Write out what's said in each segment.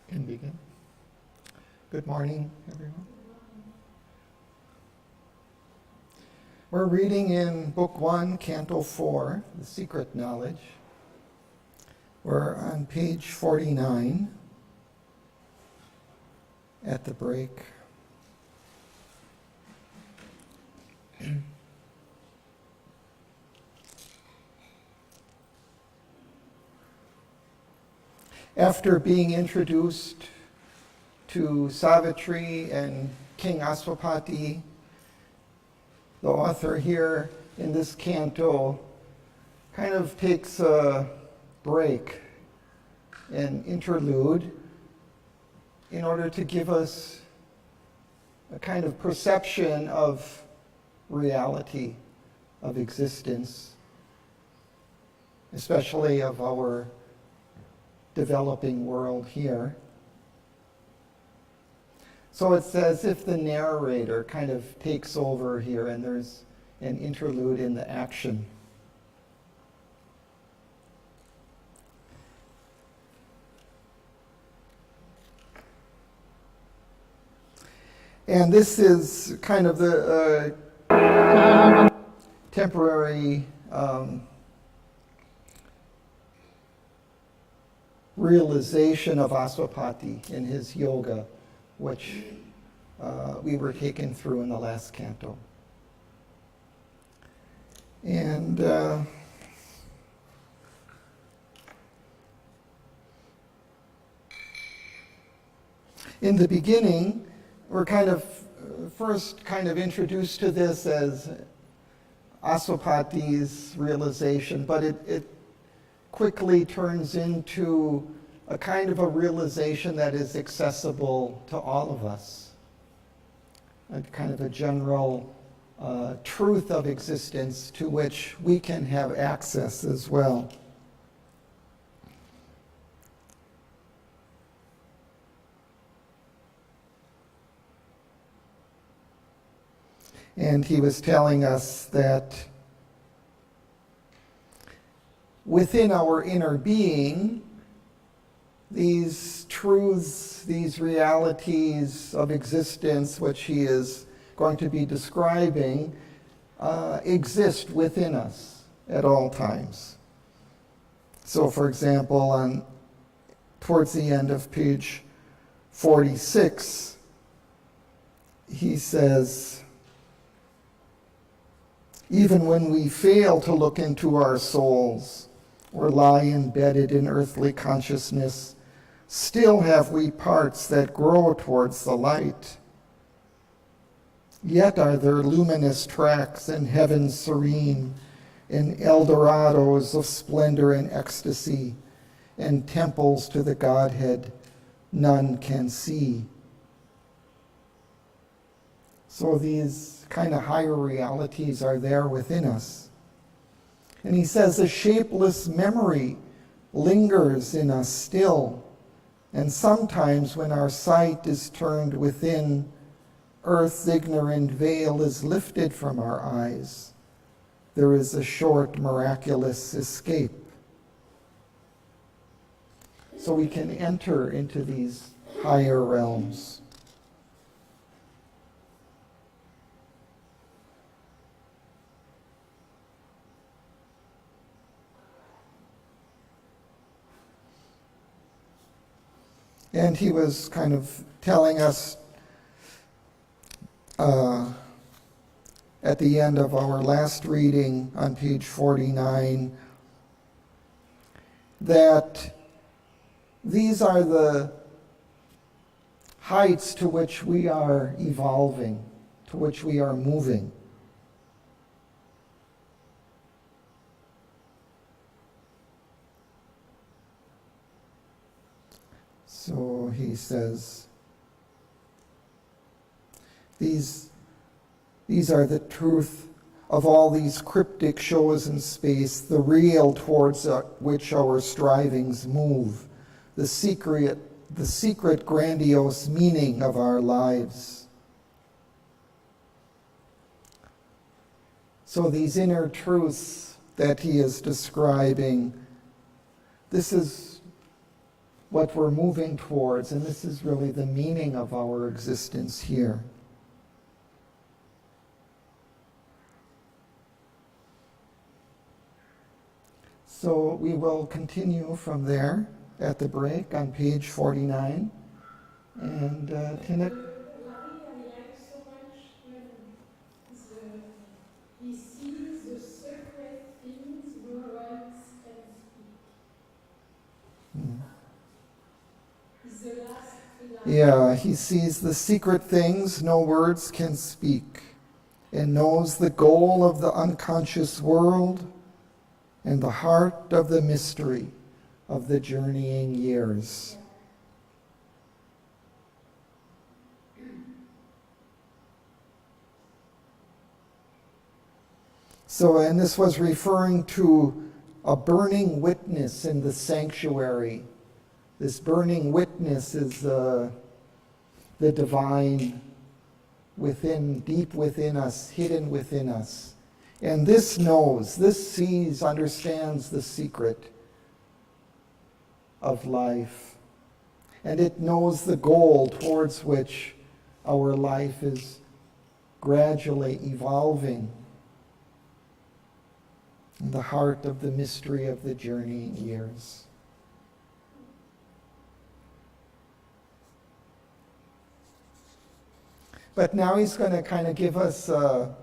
Can begin. Good morning, everyone. We're reading in Book 1, Canto 4, The Secret Knowledge. We're on page 49 at the break. After being introduced to Savitri and King Aswapati, the author here in this canto kind of takes a break, an interlude, in order to give us a kind of perception of reality, of existence, especially of our developing world here. So it's as if the narrator kind of takes over here and there's an interlude in the action. And this is kind of the temporary realization of Aswapati in his yoga, which we were taken through in the last canto. And in the beginning, we're first introduced to this as Aswapati's realization, but it quickly turns into a kind of a realization that is accessible to all of us, a kind of a general truth of existence to which we can have access as well. And he was telling us that within our inner being, these truths, these realities of existence, which he is going to be describing, exist within us at all times. So, for example, towards the end of page 46, he says, even when we fail to look into our souls, or lie embedded in earthly consciousness, still have we parts that grow towards the light. Yet are there luminous tracks in heaven serene, in Eldorados of splendor and ecstasy, and temples to the Godhead none can see. So these kind of higher realities are there within us. And he says a shapeless memory lingers in us still. And sometimes when our sight is turned within, earth's ignorant veil is lifted from our eyes. There is a short, miraculous escape. So we can enter into these higher realms. And he was kind of telling us at the end of our last reading on page 49 that these are the heights to which we are evolving, to which we are moving. So he says, these are the truth of all these cryptic shows in space, the real towards which our strivings move, the secret grandiose meaning of our lives. So these inner truths that he is describing, this is what we're moving towards, and this is really the meaning of our existence here. So we will continue from there at the break on page 49. And Tina. He sees the secret things no words can speak. Is the last line. Yeah, he sees the secret things no words can speak, and knows the goal of the unconscious world and the heart of the mystery of the journeying years. So, and this was referring to a burning witness in the sanctuary. This burning witness is the divine within, deep within us, hidden within us. And this knows, this sees, understands the secret of life. And it knows the goal towards which our life is gradually evolving. In the heart of the mystery of the journeying years. But now he's going to kind of give us a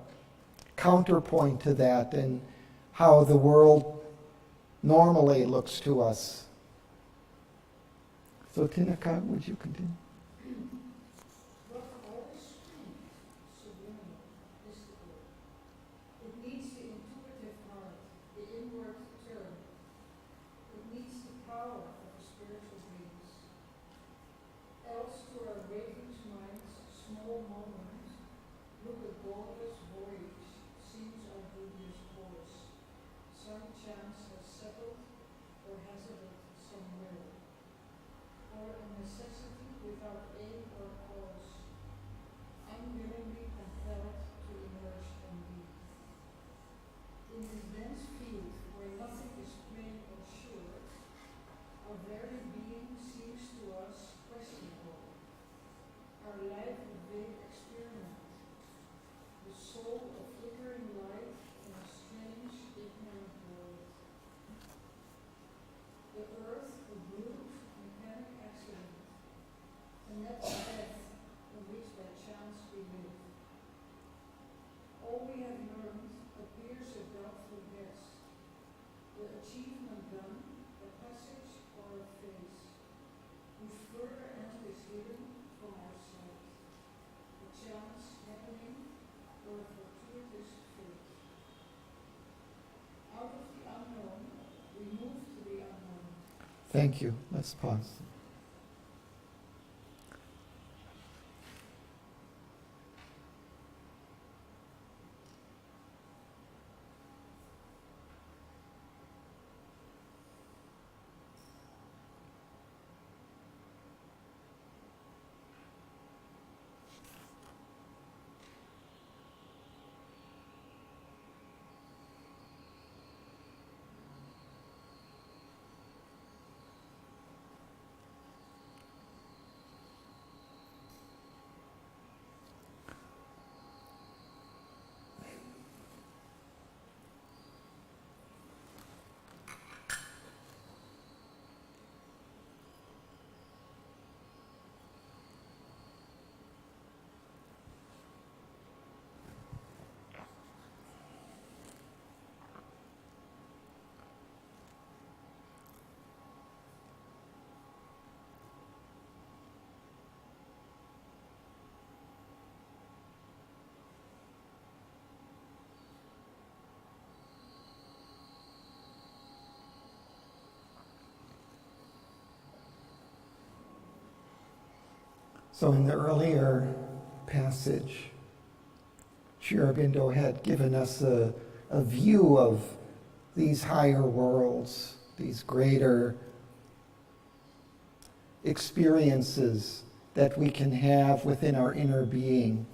counterpoint to that and how the world normally looks to us. So Tinaka, would you continue? Thank you. Let's pause. So in the earlier passage, Sri Aurobindo had given us a view of these higher worlds, these greater experiences that we can have within our inner being.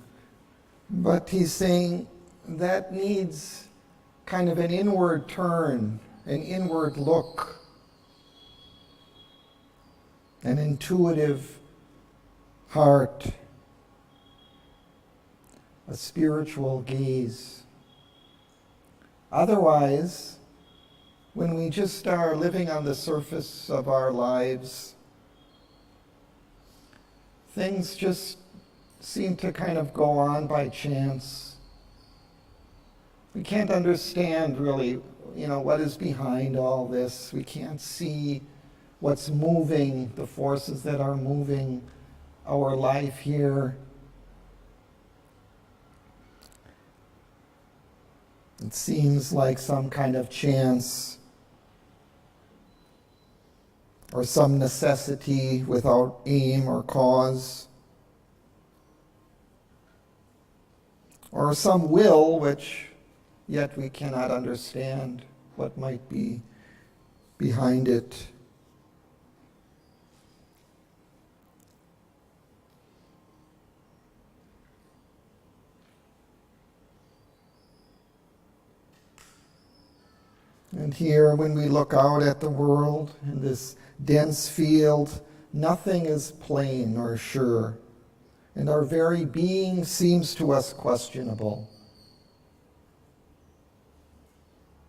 But he's saying that needs kind of an inward turn, an inward look. an intuitive heart, a spiritual gaze. Otherwise, when we just are living on the surface of our lives, things just seem to kind of go on by chance. We can't understand really, what is behind all this. We can't see what's moving, the forces that are moving our life here. It seems like some kind of chance or some necessity without aim or cause, or some will which yet we cannot understand what might be behind it. And here, when we look out at the world in this dense field, nothing is plain or sure, and our very being seems to us questionable.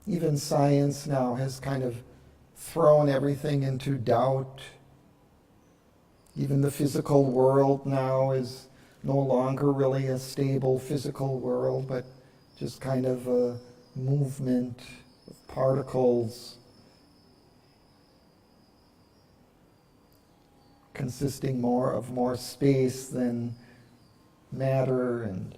Even science now has kind of thrown everything into doubt. Even the physical world now is no longer really a stable physical world, but just kind of a movement of particles consisting more of more space than matter, and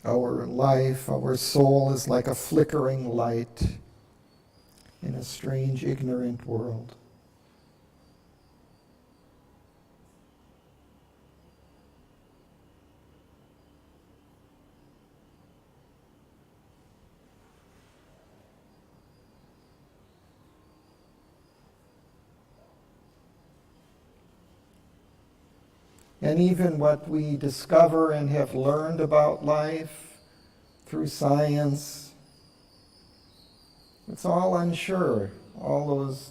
our life, our soul is like a flickering light in a strange, ignorant world. And even what we discover and have learned about life through science, it's all unsure. All those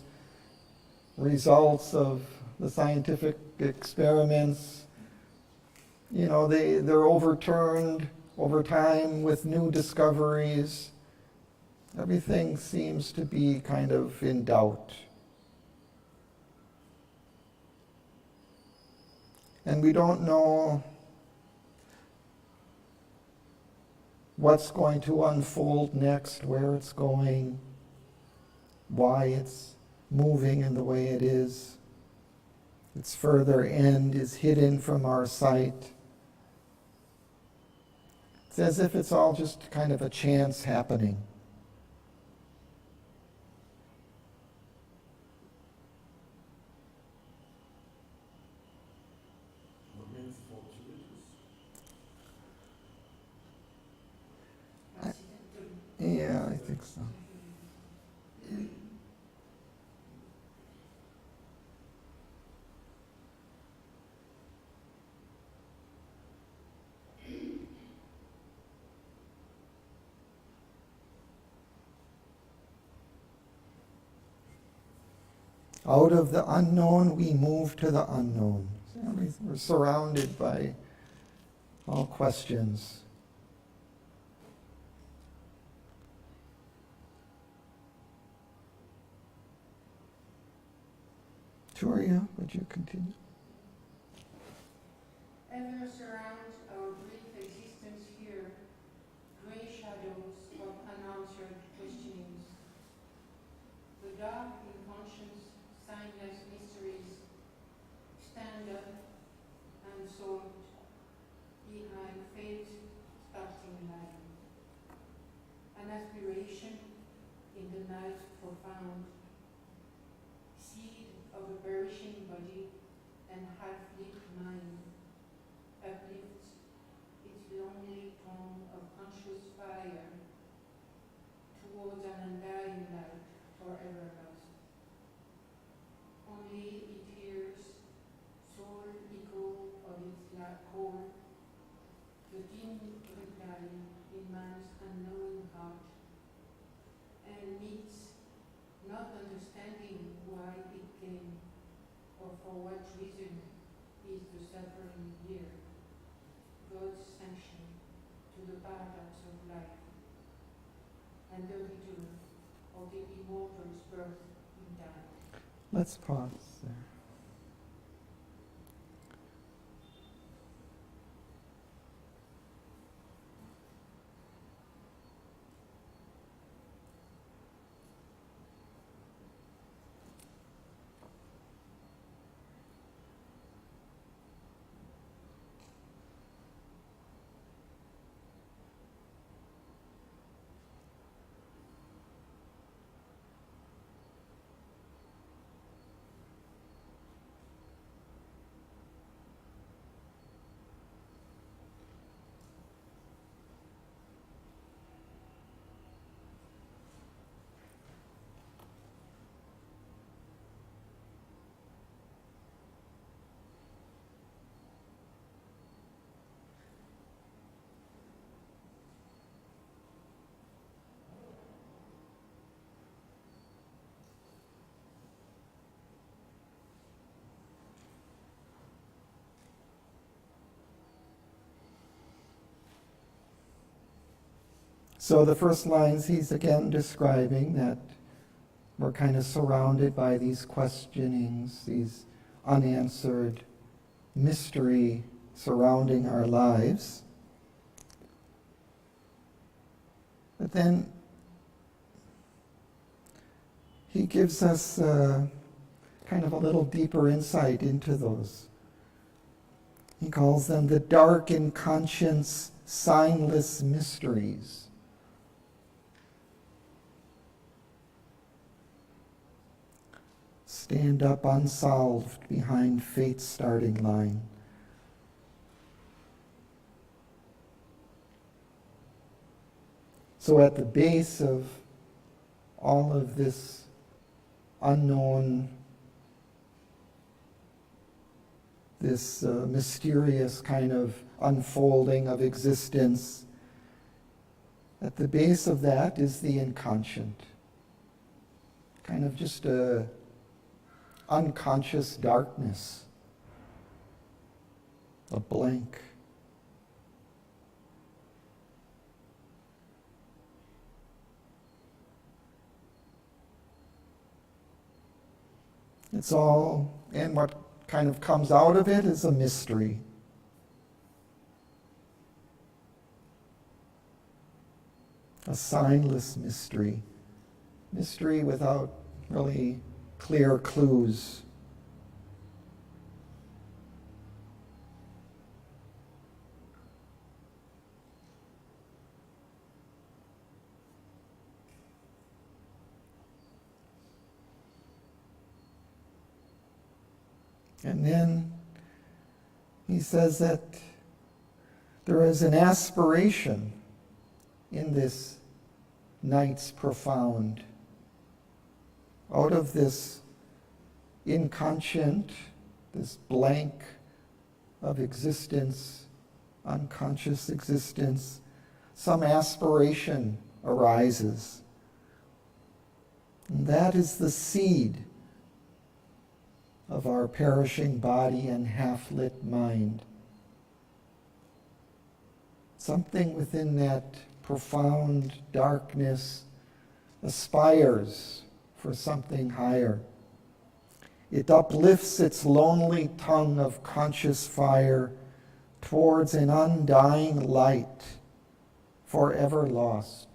results of the scientific experiments, they're overturned over time with new discoveries. Everything seems to be kind of in doubt. And we don't know what's going to unfold next, where it's going, why it's moving in the way it is. Its further end is hidden from our sight. It's as if it's all just kind of a chance happening. Yeah, I think so. Out of the unknown, we move to the unknown. We're surrounded by all questions. Victoria, would you continue? Ever surround our brief existence here, gray shadows of unanswered questionings. The dark in conscience, signless mysteries stand up and sort behind fate's starting line. An aspiration in the night profound, seed of a perishing body and half-lit mind, uplifts its lonely tongue of conscious fire towards an undying light forever lost. Only it hears sole echo of its call every year, God's sanction to the paradox of life and the return of the immortal's birth in time. Let's pause there. So the first lines he's again describing that we're kind of surrounded by these questionings, these unanswered mystery surrounding our lives. But then he gives us kind of a little deeper insight into those. He calls them the dark in conscience, signless mysteries. Stand up unsolved behind fate's starting line. So at the base of all of this unknown, this mysterious kind of unfolding of existence, at the base of that is the inconscient. Kind of just a unconscious darkness, a blank. It's all, and what kind of comes out of it is a mystery. A signless mystery. Mystery without really clear clues. And then he says that there is an aspiration in this night's profound. Out of this inconscient, this blank of existence, unconscious existence, some aspiration arises. And that is the seed of our perishing body and half-lit mind. Something within that profound darkness aspires for something higher. It uplifts its lonely tongue of conscious fire towards an undying light, forever lost.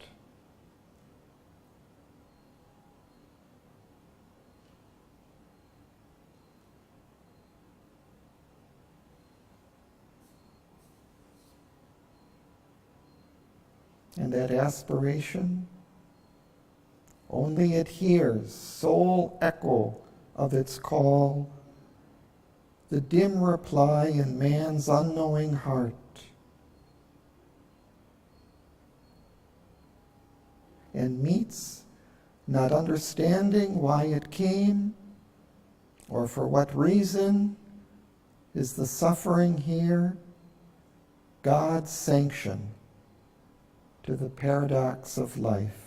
And that aspiration, only it hears sole echo of its call, the dim reply in man's unknowing heart. And meets, not understanding why it came or for what reason, is the suffering here God's sanction to the paradox of life.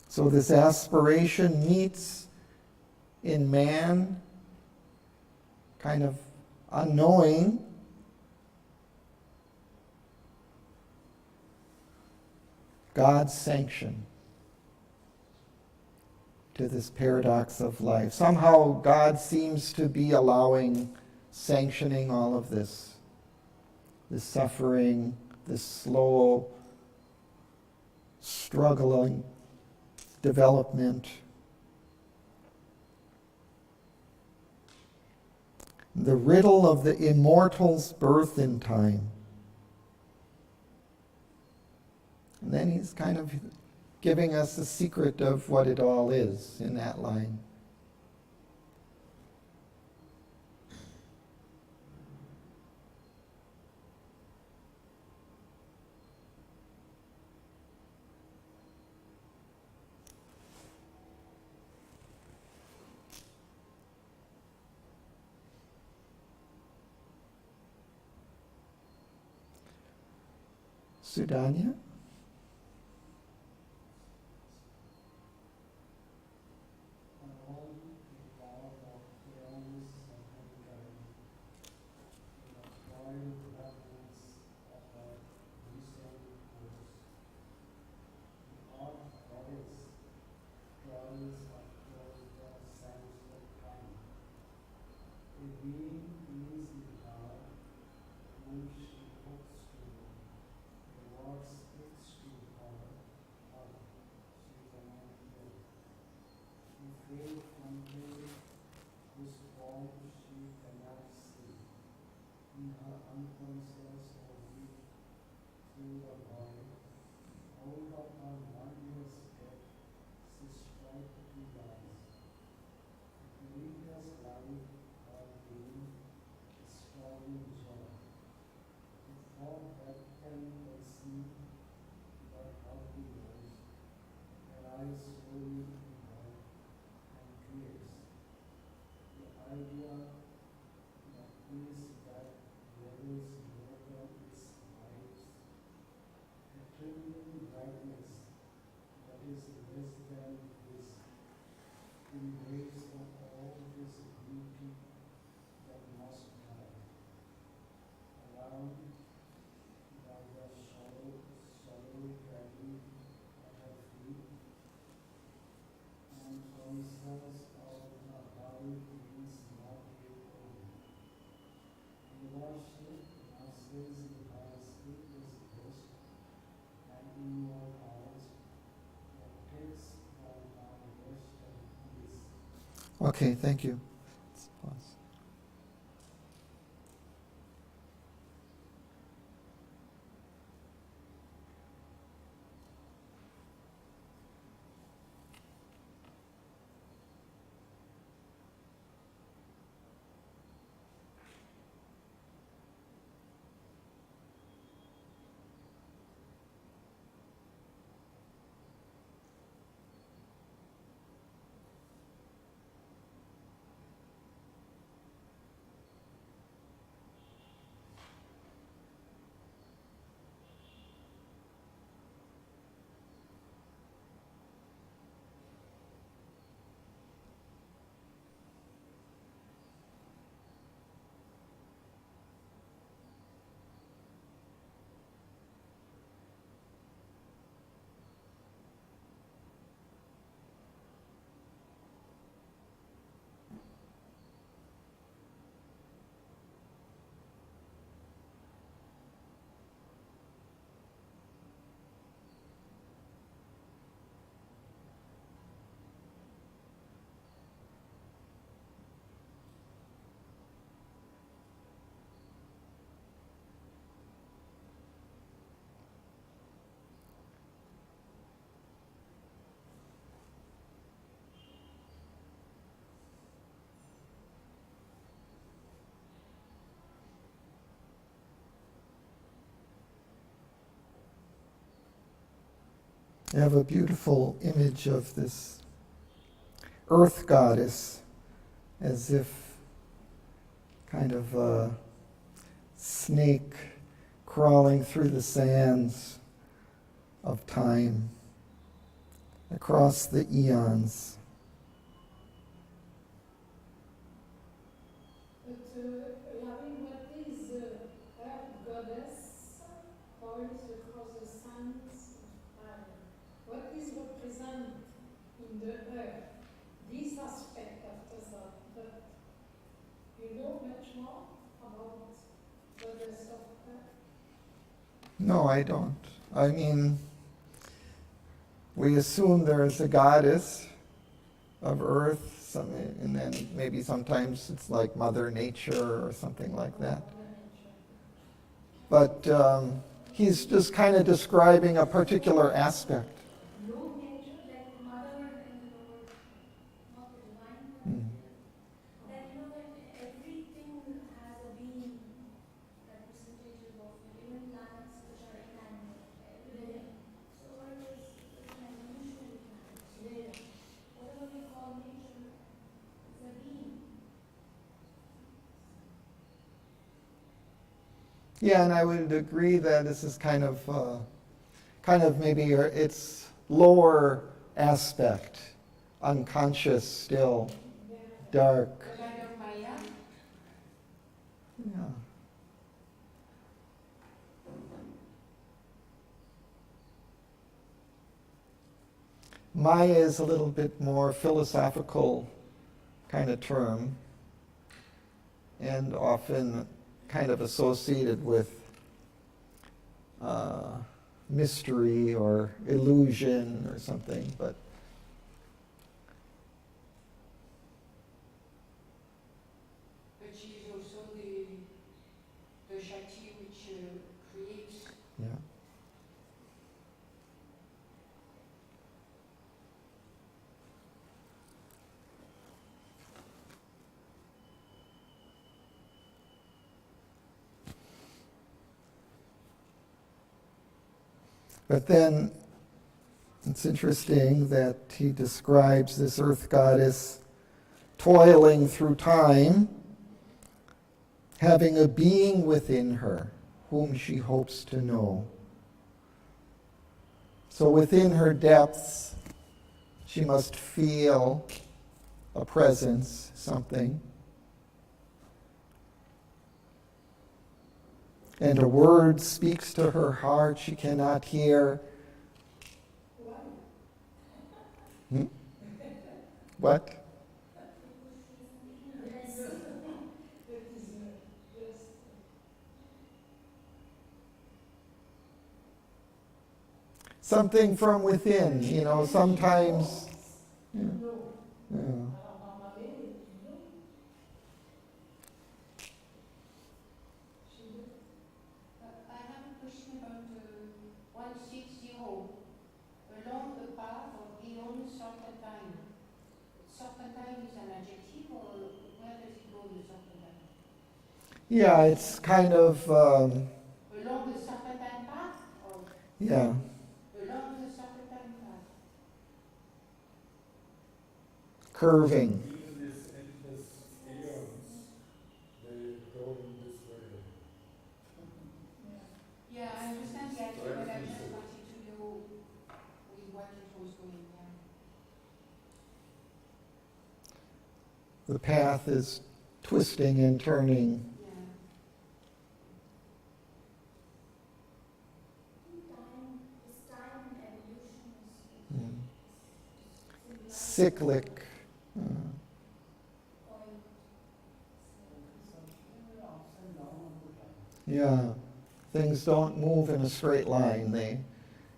So this aspiration meets in man, kind of unknowing, God's sanction to this paradox of life. Somehow God seems to be allowing, sanctioning all of this suffering, this slow, struggling development. The riddle of the immortal's birth in time. And then he's kind of giving us the secret of what it all is in that line. Sudanya? Okay, thank you. Let's pause. I have a beautiful image of this earth goddess as if kind of a snake crawling through the sands of time across the eons. Loving, what is Earth Goddess points across the sands of fire? What is represented in the earth? This aspect of the sun. But you know much more about Goddess of Earth? No, I don't. I mean, we assume there is a goddess of earth, and then maybe sometimes it's like Mother Nature or something like that. But he's just kind of describing a particular aspect. No nature, like mother and the Lord, not the divine. Mm. That you know that everything has a being representative of even planets which are inanimate. Everything. So what is an evolutionary planet? Whatever we call nature is a being. Yeah, and I would agree that this is kind of maybe its lower aspect, unconscious still, dark. The kind of Maya. Yeah. Maya is a little bit more philosophical kind of term, and often kind of associated with mystery or illusion or something, but But she is also the Shakti which creates. yeah. But then it's interesting that he describes this earth goddess toiling through time, having a being within her whom she hopes to know. So within her depths, she must feel a presence, something. And a word speaks to her heart she cannot hear. Hmm? What? Something from within, sometimes. Yeah. Yeah. I have a question about 160. Along the path of beyond serpentine. Serpentine is an adjective, or where does it go, the serpentine? Yeah, it's kind of, Along the serpentine path? Or yeah. along the serpentine path? Curving. Even these endless eons, they go in this way. Yeah, I understand the idea, but I just wanted to know with what it was going on. The path is twisting and turning. Yeah. Time and evolution is Cyclic. Yeah, things don't move in a straight line. They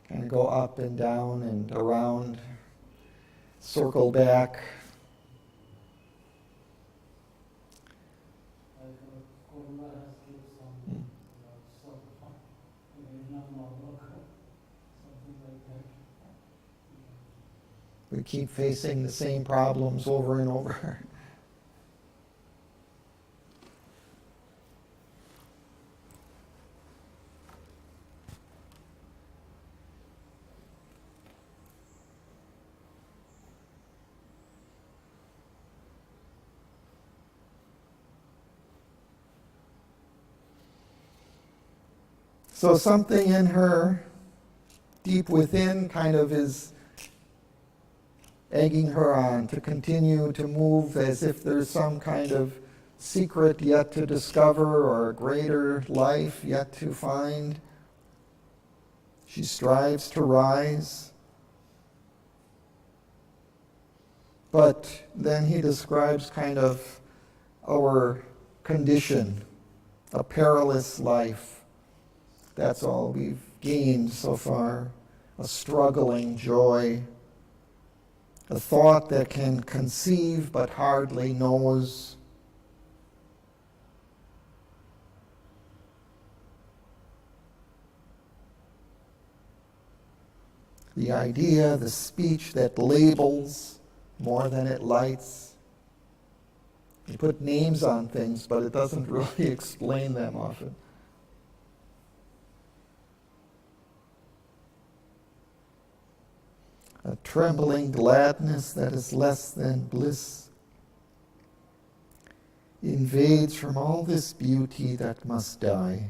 kind of go up and down and around, circle back. We keep facing the same problems over and over. So something in her, deep within, kind of is egging her on to continue to move as if there's some kind of secret yet to discover or a greater life yet to find. She strives to rise. But then he describes kind of our condition, a perilous life. That's all we've gained so far, a struggling joy, a thought that can conceive but hardly knows. The idea, the speech that labels more than it lights. You put names on things, but it doesn't really explain them often. A trembling gladness that is less than bliss invades from all this beauty that must die.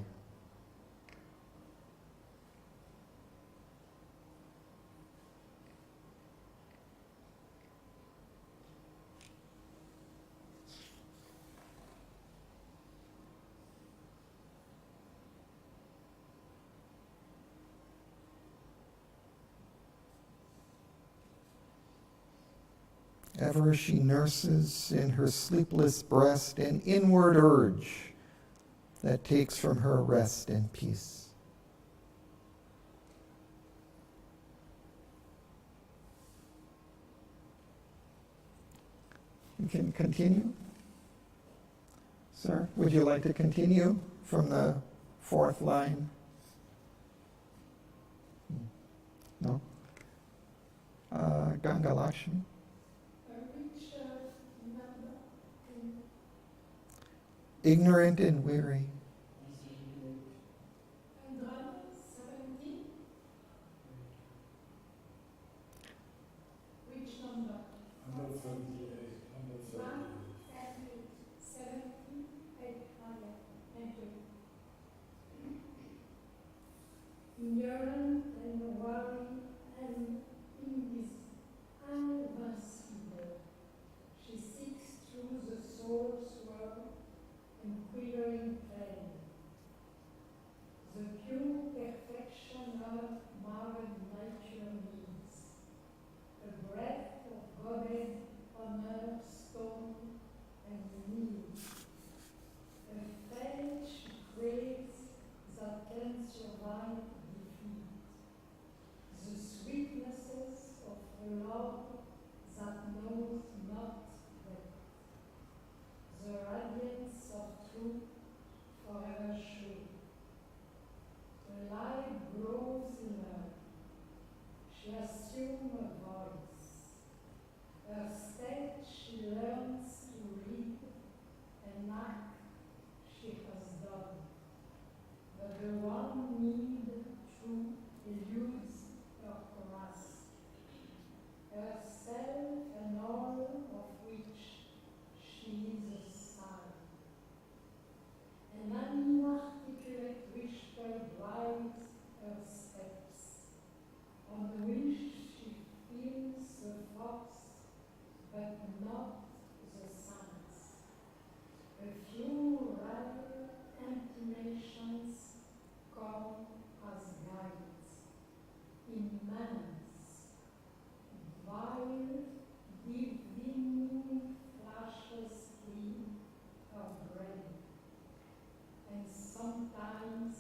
Ever she nurses in her sleepless breast an inward urge that takes from her rest and peace. You can continue. Sir, would you like to continue from the fourth line? No? Ganga Lakshmi. Which number? Ignorant and weary. And 17? Which number? 178. 78. Oh yeah, thank you. Ignorant and worry and invincible. She seeks through the soul's world and quivering flame. The pure perfection of marred nature needs. A breath of Godhead on earth, stone and need. A faith she craves that can survive defeat. The sweetnesses of a love that knows not death. The radiance of truth forever sure. The light grows in her. She assumes a voice. Her state she learns to read and act she has done. But the one need true eludes her grasp. Herself and all of which she is a sign. An inarticulate whisper drives her steps, on which she feels the force, but not the signs. A few rare intimations come as guides, immense, while divining flashes clean her brain, and sometimes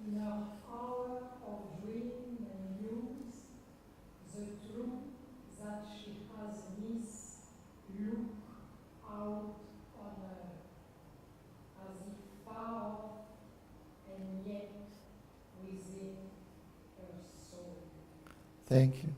in her hour of dream and news, the truth that she has missed look out on her, as if far off and yet within her soul. Thank you.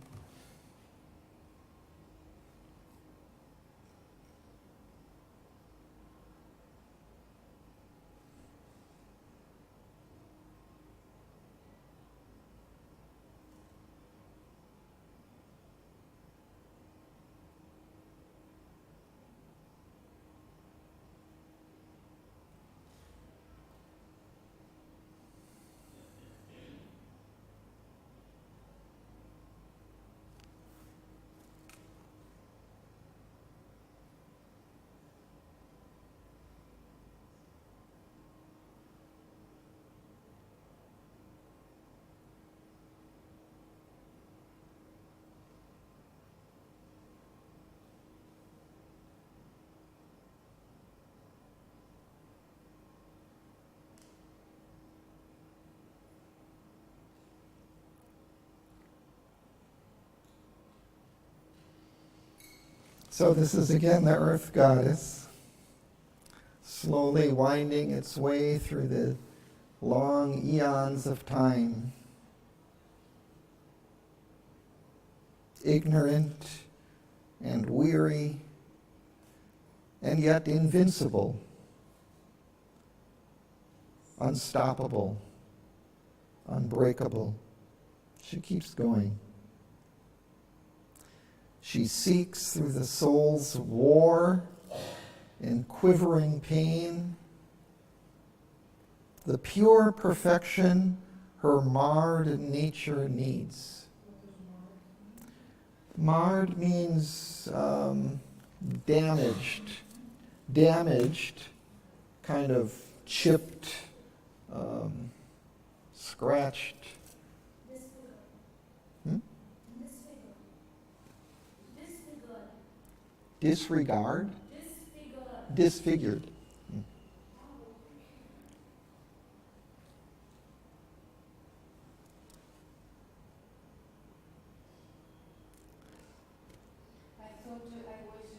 So this is again the earth goddess, slowly winding its way through the long eons of time. Ignorant and weary, and yet invincible, unstoppable, unbreakable. She keeps going. She seeks through the soul's war and quivering pain the pure perfection her marred nature needs. Marred means damaged, kind of chipped, scratched. Hmm? Disregard? Disfigured. I thought I was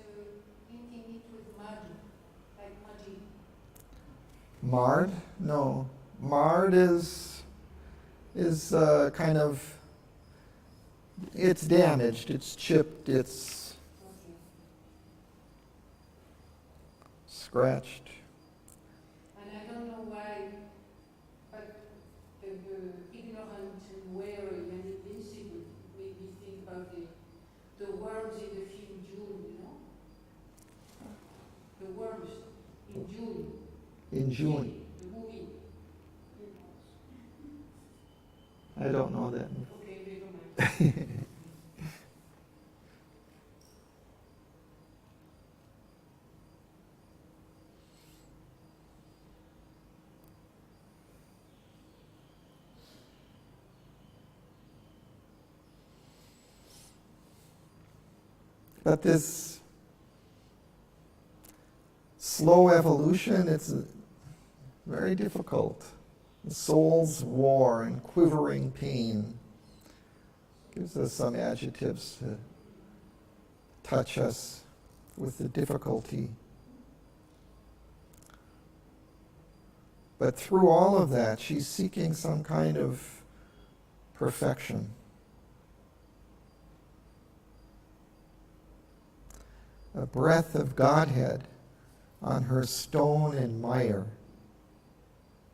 linking it with mud, like muddy. Marred? No. Marred is kind of, it's damaged, it's chipped, it's Okay. scratched. And I don't know why, but the ignorant and wary and invincible made me think about the worms in the film June, you know? The worms in June. In June. The movie. I don't know that. Okay, never mind. But this slow evolution, it's very difficult. The soul's war and quivering pain gives us some adjectives to touch us with the difficulty. But through all of that, she's seeking some kind of perfection. A breath of Godhead on her stone and mire.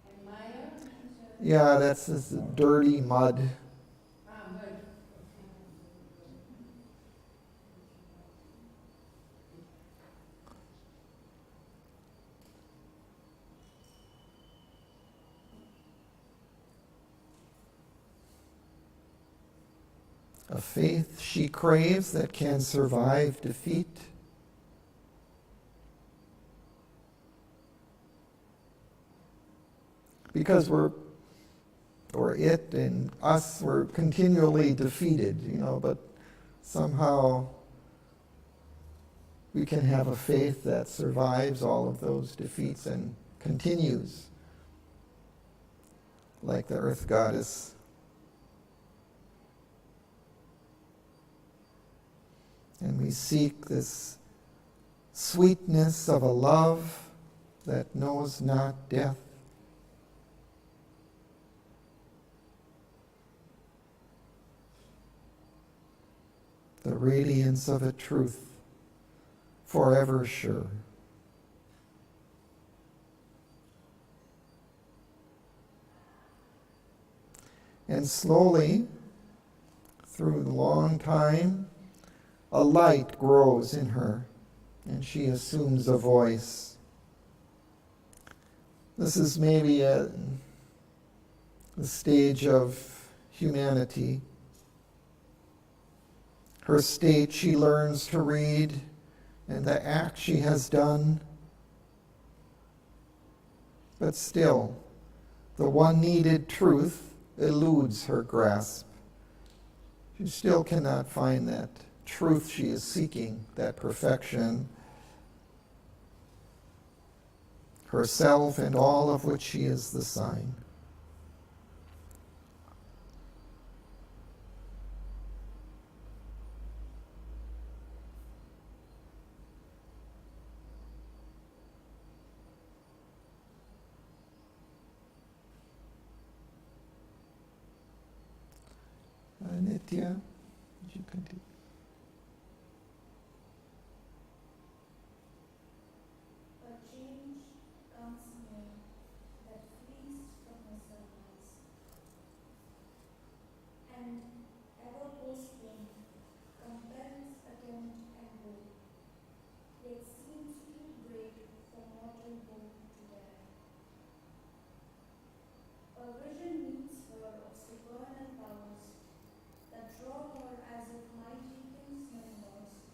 And Maya? Yeah, that's this dirty mud. Mud. A faith she craves that can survive defeat. Because it and us, we're continually defeated, but somehow we can have a faith that survives all of those defeats and continues, like the earth goddess. And we seek this sweetness of a love that knows not death. The radiance of a truth forever sure. And slowly, through the long time, a light grows in her, and she assumes a voice. This is maybe a stage of humanity. Her state she learns to read, and the act she has done. But still, the one needed truth eludes her grasp. She still cannot find that truth she is seeking, that perfection, herself and all of which she is the sign. Nitya, would you continue? A change comes near that flees from her sunrise, and ever postponed compels attempt and woe, yet seems too great for mortal bow to dare. A vision meets her of supernal powers that draw her as if mighty kinsmen lost,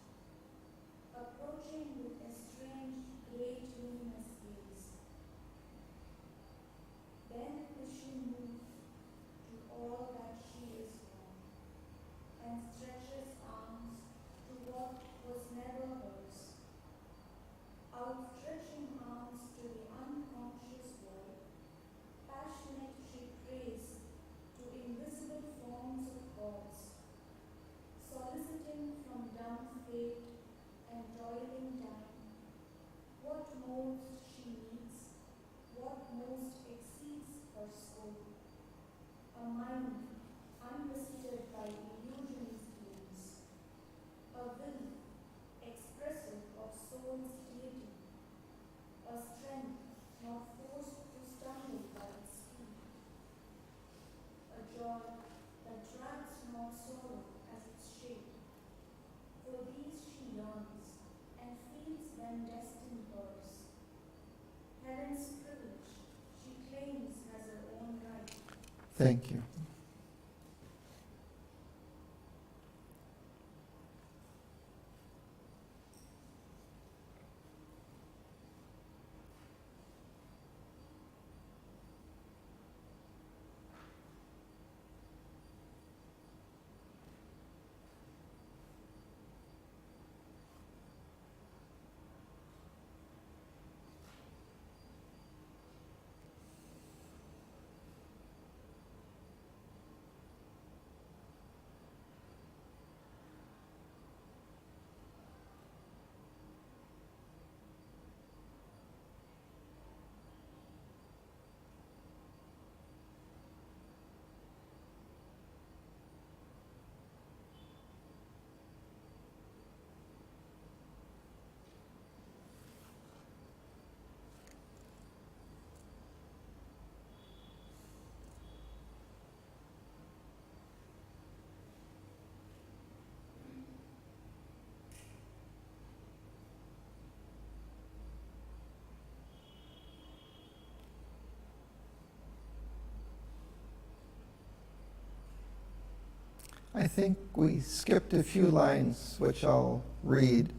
approaching with estranged, great luminous gaze. Then is she moved to all that she is born, and stretches arms to what was never hers, outstretching arms to the unconscious world. Passionate she prays to invisible forms of gods, soliciting from dumb fate and toiling time what most she needs, what most exceeds her scope. A mind unvisited by illusion's gleams, a will expressive of soul's deity, a strength not forced to stumble by its speed, a joy that drags not sorrow as its shape. For these she yearns, and feels them destined hers. Heaven's privilege she claims as her own right. Thank you. I think we skipped a few lines, which I'll read.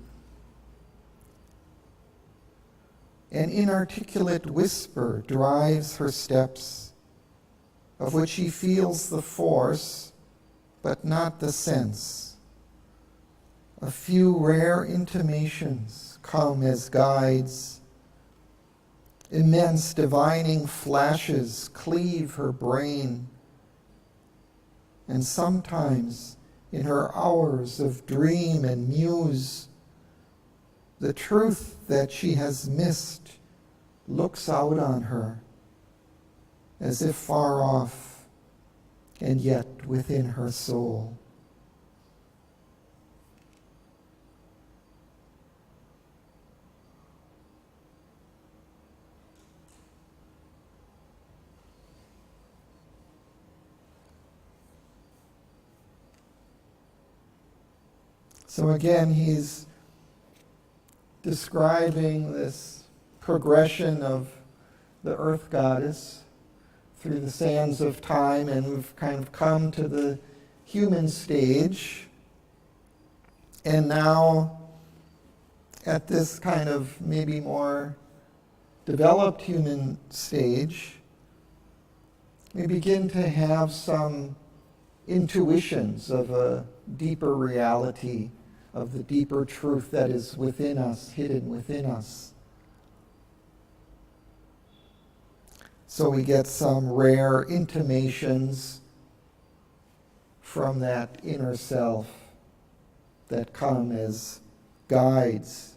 An inarticulate whisper drives her steps, of which she feels the force, but not the sense. A few rare intimations come as guides. Immense divining flashes cleave her brain, and sometimes in her hours of dream and muse, the truth that she has missed looks out on her, as if far off and yet within her soul. So again, he's describing this progression of the earth goddess through the sands of time, and we've kind of come to the human stage. And now, at this kind of maybe more developed human stage, we begin to have some intuitions of a deeper reality, of the deeper truth that is within us, hidden within us. So we get some rare intimations from that inner self that come as guides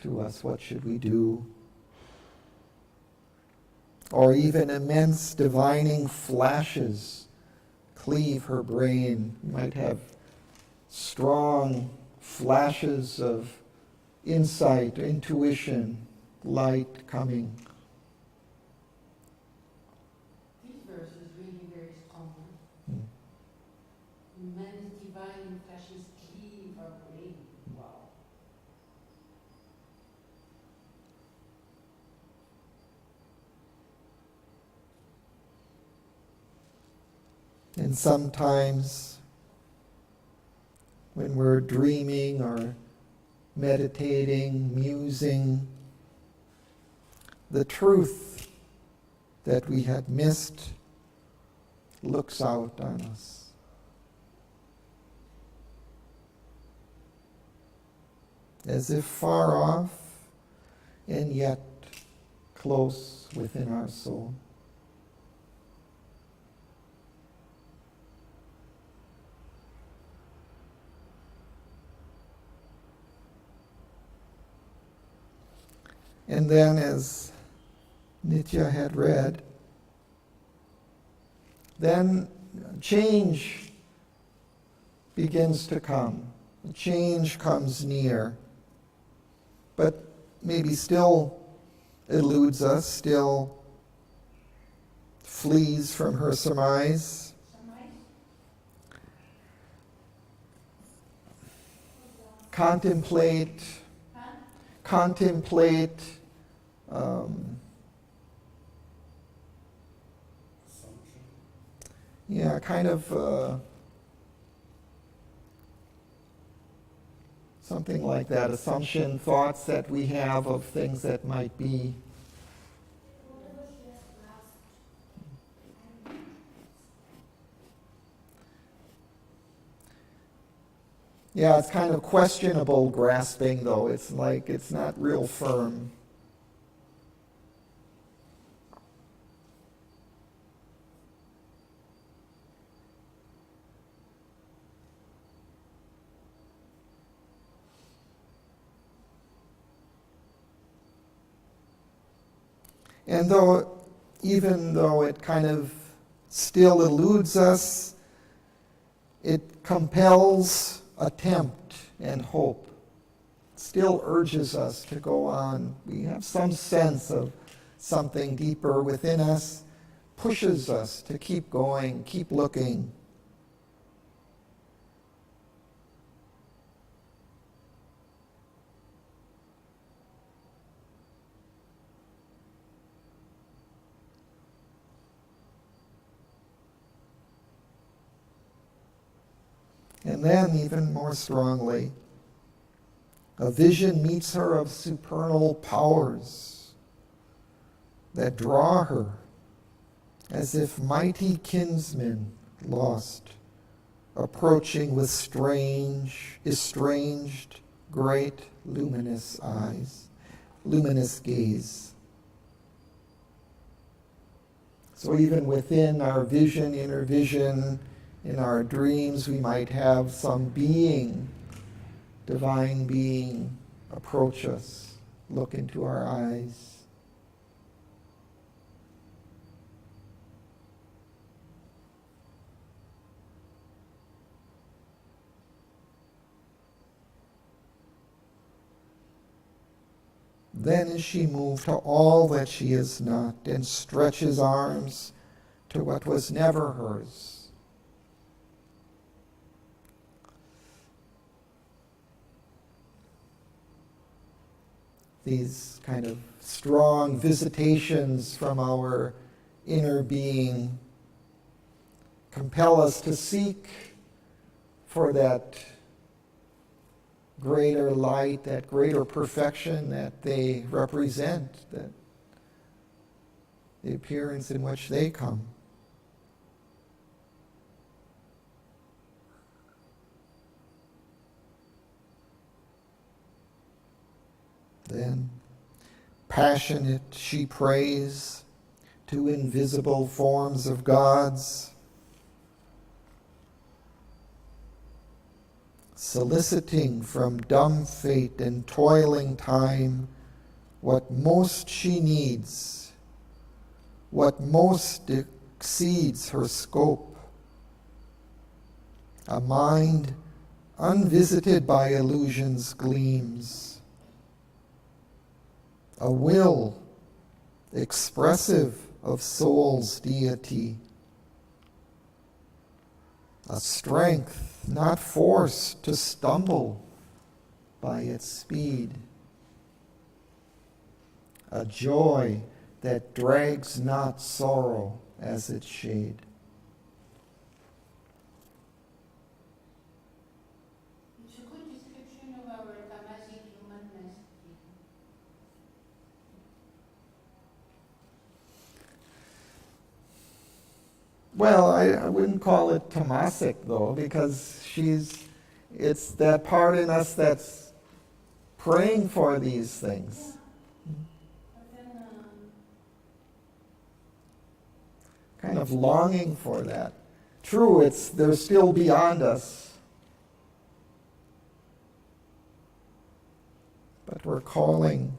to us. What should we do? Or even immense divining flashes cleave her brain. You might have strong flashes of insight, intuition, light coming. This verse is really very strong. Man's divine flashes cleave our brain. Wow. And sometimes when we're dreaming or meditating, musing, the truth that we had missed looks out on us. As if far off and yet close within our soul. And then, as Nitya had read, then change begins to come. Change comes near, but maybe still eludes us, still flees from her surmise. Contemplate Assumption. kind of something like that, assumption, thoughts that we have of things that might be. Yeah, it's kind of questionable grasping, though. It's like it's not real firm. And even though it kind of still eludes us, it compels attempt and hope. It still urges us to go on. We have some sense of something deeper within us, pushes us to keep going, keep looking. And then, even more strongly, a vision meets her of supernal powers that draw her as if mighty kinsmen lost, approaching with estranged, great, luminous eyes, luminous gaze. So even within our vision, inner vision, in our dreams, we might have some being, divine being, approach us, look into our eyes. Then is she moved to all that she is not, and stretches arms to what was never hers. These kind of strong visitations from our inner being compel us to seek for that greater light, that greater perfection that they represent, that the appearance in which they come. Then, passionate, she prays to invisible forms of gods, soliciting from dumb fate and toiling time what most she needs, what most exceeds her scope, A mind unvisited by illusions gleams. A will expressive of soul's deity. A strength not forced to stumble by its speed. A joy that drags not sorrow as its shade. It's a good description of our tamasic humanness. Well, I wouldn't call it tamasic though, because it's that part in us that's praying for these things. But then, Kind of longing for that. True, they're still beyond us. But we're calling.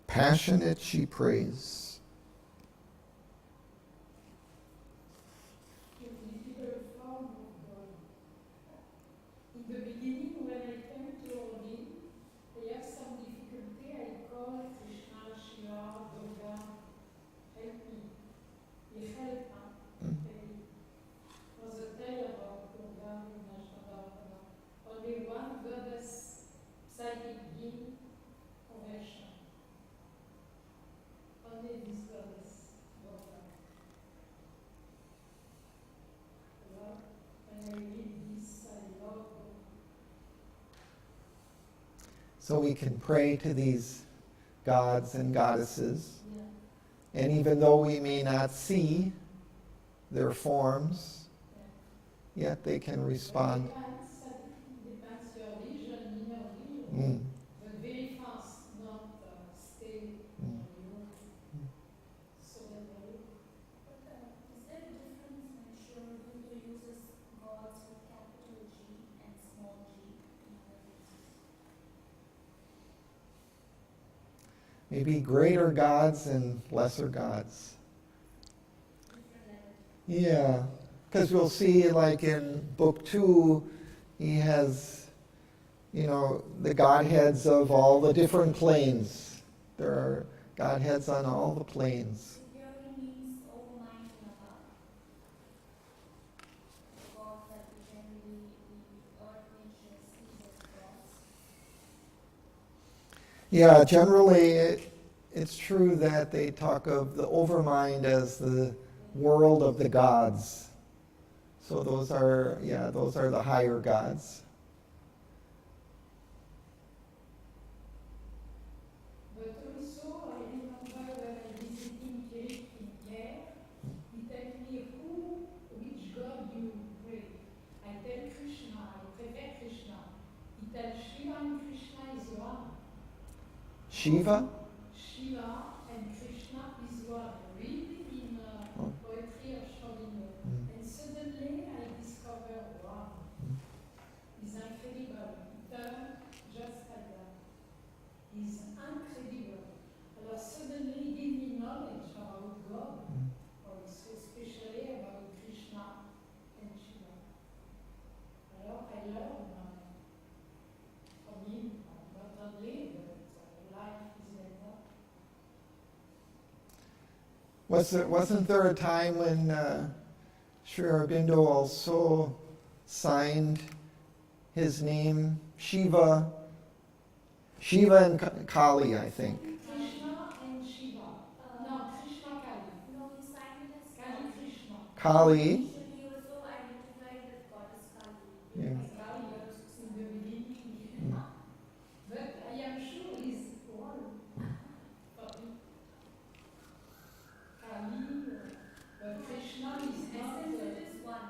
Passionate she prays. the visible form of God. In the beginning, when I came to Auroville, I have some difficulty. I call Krishna, Shiva, Durga, help me. He helped me. It was a tale about Durga, only one goddess, psychic being, conversion. Only this goddess, Durga. When I read this, I love Durga. So we can pray to these gods and goddesses. Yeah. And even though we may not see their forms, yet they can respond. Depends your vision, inner vision. Mm. But very fast, not stay Mm. you. So that way. But is there a difference when Sri Aurobindo uses gods with capital G and small g in other places? Maybe greater gods and lesser gods. Different levels. Yeah, because we'll see, like in Book 2, he has, the godheads of all the different planes. There are godheads on all the planes. So here he means overmind and above. The gods that we generally, the earth nature sees as gods. Yeah, generally it's true that they talk of the overmind as the world of the gods. So those are the higher gods. But also, I remember when I visited Eric in Pierre, he told me which God you pray. I tell Krishna, I prefer Krishna. He tells Shiva and Krishna is one. Shiva? Shiva and Krishna is one. Read in poetry of Auroville. And suddenly I discovered, wow, it's incredible. It turned just like that. It's incredible. Alors suddenly give me knowledge about God, also especially about Krishna and Shiva. Alors I learned from him, not only, but life is like that. Wasn't there a time when Sri Aurobindo also signed his name Shiva and Kali, I think. Krishna and Shiva. No, Krishna Kali. No, he signed it as Kali Kali. Krishna. Kali, Initially he also identified with goddess Kali. Yeah. As Kali in the beginning. But I am sure he's one. For me. Kali, but Krishna is In not. essence, it is one.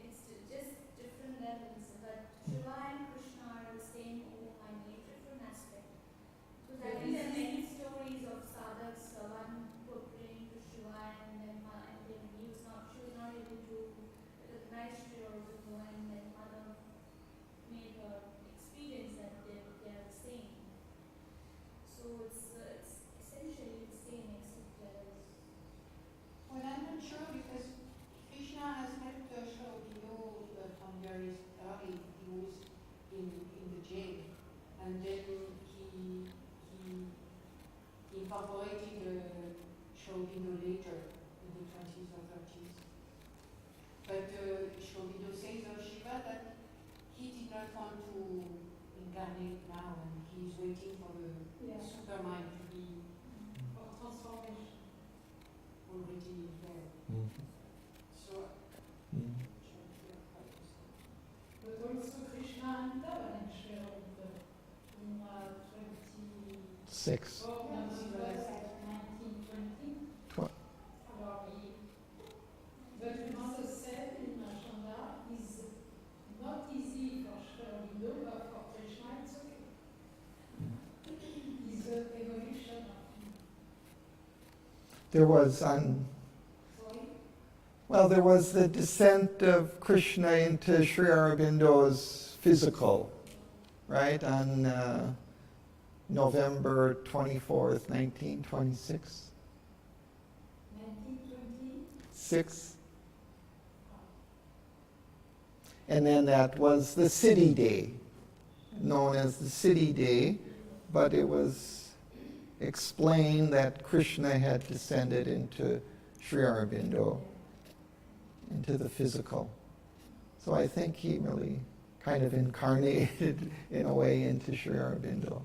It's just different levels. But Shiva and Krishna are the same overmind, different aspect. Because I think there are many stories of sadhaks, one praying to Shiva and then she was not able to reincarnate now, and he's waiting for the Yeah. supermind to be For transformation. already there. Mhm. So, Mhm. But also Krishna entered in Sri Aurobindo in 6. oh, no, it was 1920. Tw- Alors, but we also said in Ashanda, is not easy for Sri Aurobindo, but for Krishna it's okay. It's the evolution of him. There was the descent of Krishna into Sri Aurobindo's physical, right, on November 24th, 1926. 1920. And then that was the city day, known as the city day, but it was explained that Krishna had descended into Sri Aurobindo, into the physical. So I think he really kind of incarnated in a way into Sri Aurobindo.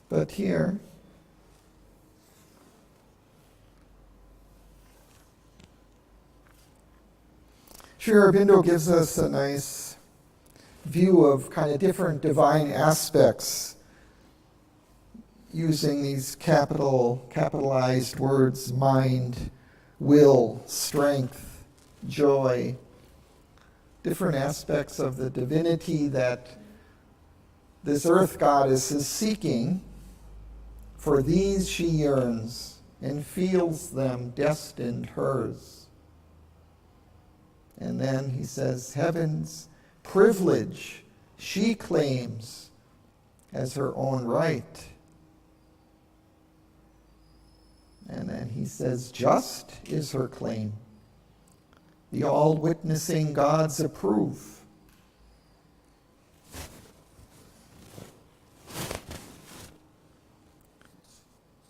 But here, Sri Aurobindo gives us a nice view of kind of different divine aspects using these capitalized words: mind, will, strength, joy, different aspects of the divinity that this earth goddess is seeking. For these she yearns and feels them destined hers. And then he says, heaven's privilege she claims as her own right. And then he says, just is her claim. The all-witnessing gods approve.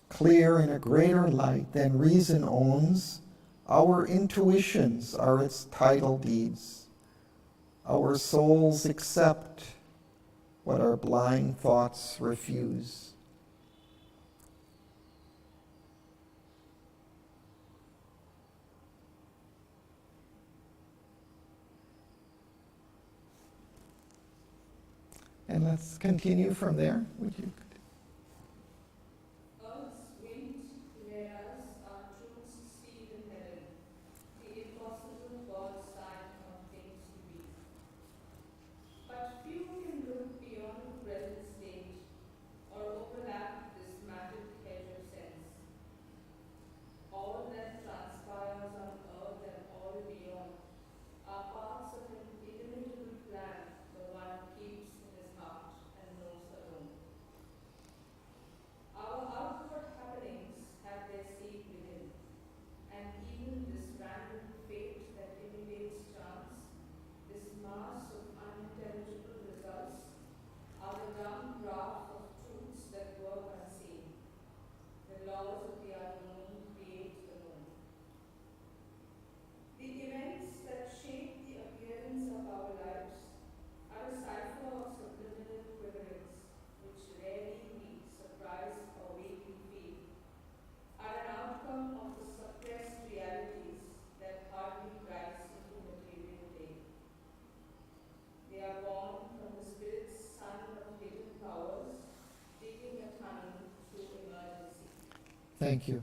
Clear in a greater light than reason owns, our intuitions are its title deeds. Our souls accept what our blind thoughts refuse. And let's continue from there. Would you? Earth's wind, whereas our truths steal in heaven, the impossible God sign of things to be. But few can look beyond the present state, or overlap this magic hedge of sense. All that transpires on earth and all beyond are parts of an illimitable plan the one keeps in his heart and knows alone. Our outward happenings have their seed within, and even this random fate that imitates chance, this mass of unintelligible results, are the dumb graph of truths that work unseen. The laws of the unknown create the known. The events that shape the appearance of our lives are a cipher of subliminal quiverings, which rarely we surprise or vaguely feel, are an outcome of the suppressed realities that hardly rise into material day. They are born from the spirit's sun of hidden powers, digging a tunnel through emergency. Thank you.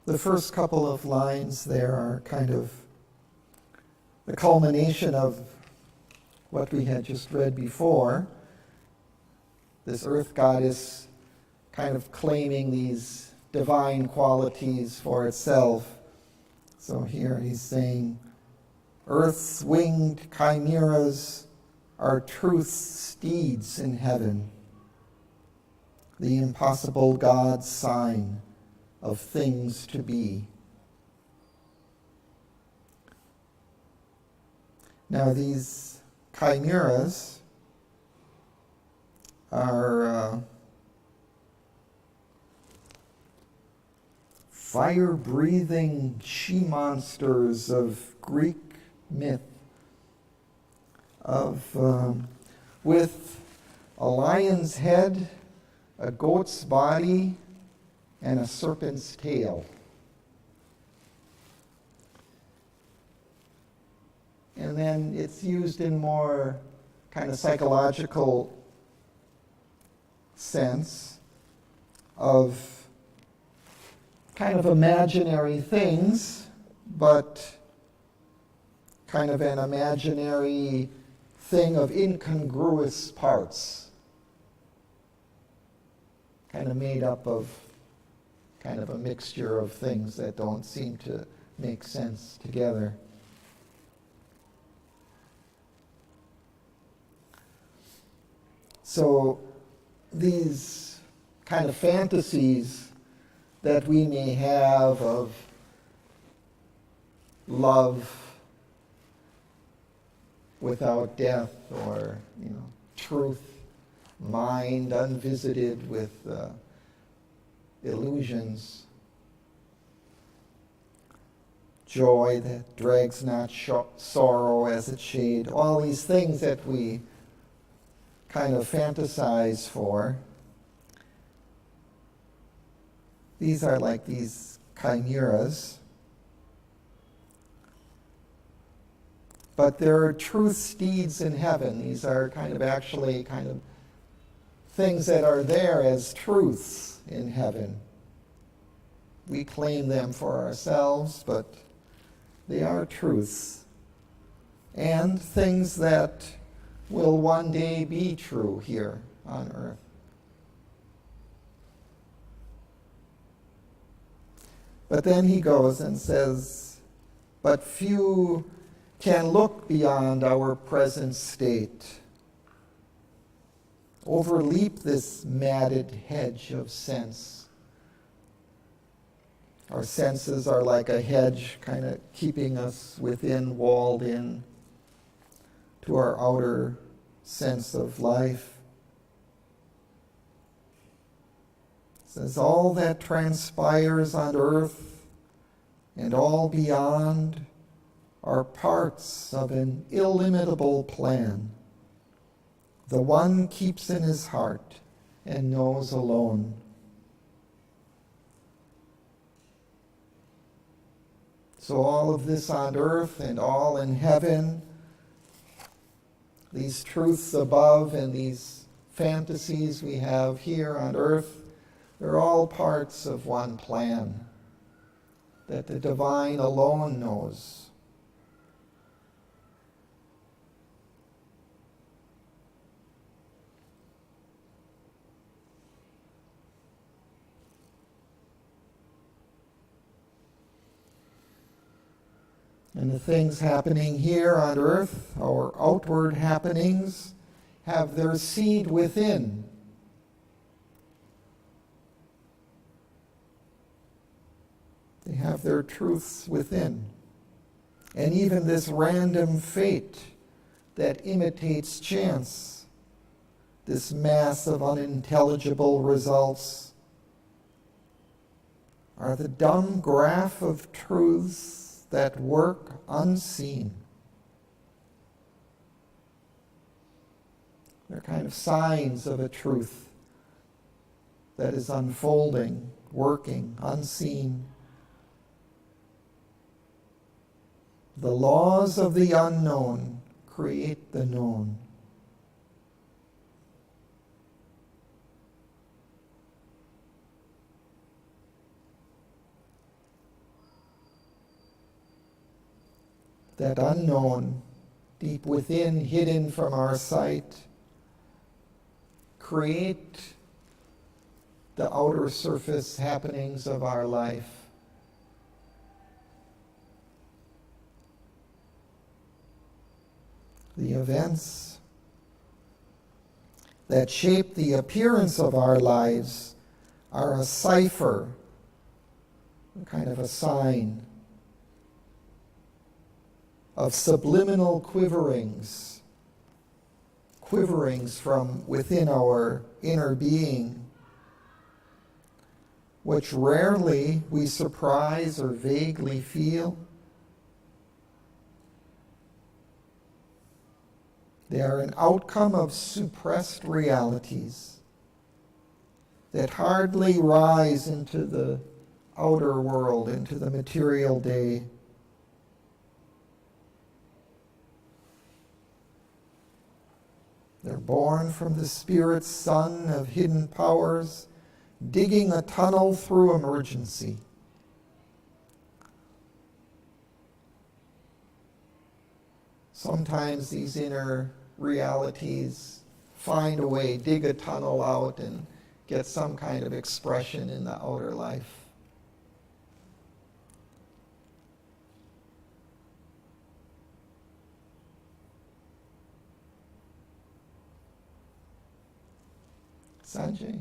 The first couple of lines there are kind of the culmination of what we had just read before. This earth goddess kind of claiming these divine qualities for itself. So here he's saying, earth's winged chimeras are truth's steeds in heaven, the impossible God's sign of things to be. Now these chimeras are fire-breathing she-monsters of Greek myth, with a lion's head, a goat's body, and a serpent's tail. And then it's used in more kind of psychological sense of kind of imaginary things, but kind of an imaginary thing of incongruous parts, kind of made up of kind of a mixture of things that don't seem to make sense together. So these kind of fantasies that we may have of love without death, or truth, mind unvisited with illusions, joy that drags not sorrow as its shade, all these things that we kind of fantasize for. These are like these chimeras. But there are truth steeds in heaven. These are actually things that are there as truths in heaven. We claim them for ourselves, but they are truths. And things that will one day be true here on earth. But then he goes and says, but few can look beyond our present state, overleap this matted hedge of sense. Our senses are like a hedge, kind of keeping us within, walled in to our outer sense of life. It says, all that transpires on earth and all beyond are parts of an illimitable plan. The one keeps in his heart and knows alone. So all of this on earth and all in heaven, these truths above and these fantasies we have here on earth, they're all parts of one plan that the divine alone knows. And the things happening here on earth, our outward happenings, have their seed within. They have their truths within. And even this random fate that imitates chance, this mass of unintelligible results, are the dumb graph of truths that work unseen. They're kind of signs of a truth that is unfolding, working, unseen. The laws of the unknown create the known. that unknown, deep within, hidden from our sight, create the outer surface happenings of our life. The events that shape the appearance of our lives are a cipher, kind of a sign of subliminal quiverings from within our inner being, which rarely we surprise or vaguely feel. They are an outcome of suppressed realities that hardly rise into the outer world, into the material day. They're born from the Spirit's sun of hidden powers, digging a tunnel through emergency. Sometimes these inner realities find a way, dig a tunnel out, and get some kind of expression in the outer life. Sanjay?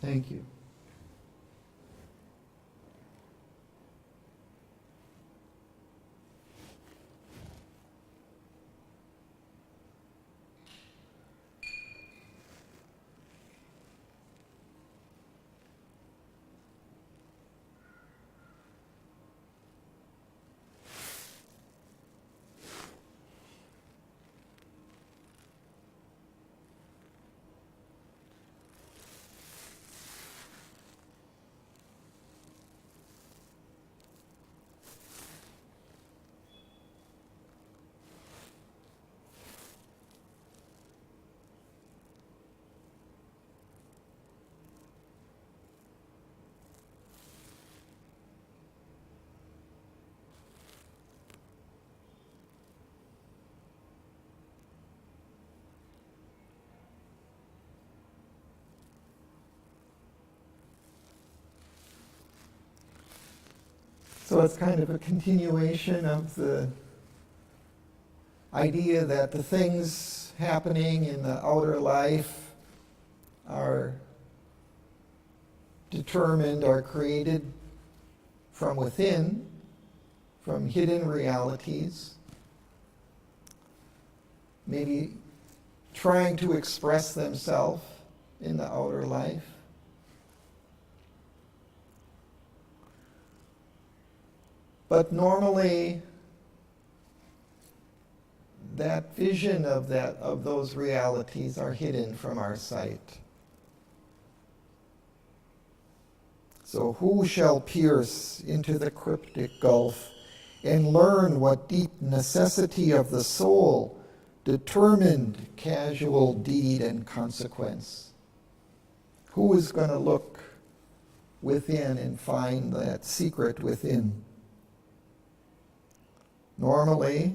Thank you. So it's kind of a continuation of the idea that the things happening in the outer life are determined, are created from within, from hidden realities, maybe trying to express themselves in the outer life. But normally, that vision of those realities are hidden from our sight. So who shall pierce into the cryptic gulf and learn what deep necessity of the soul determined casual deed and consequence? Who is going to look within and find that secret within? Normally,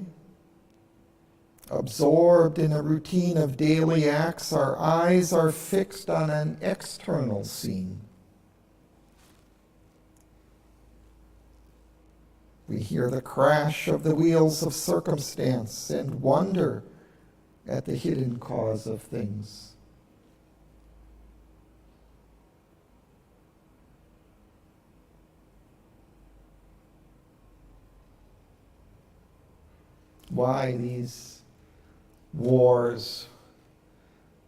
absorbed in a routine of daily acts, our eyes are fixed on an external scene. We hear the crash of the wheels of circumstance and wonder at the hidden cause of things. Why these wars?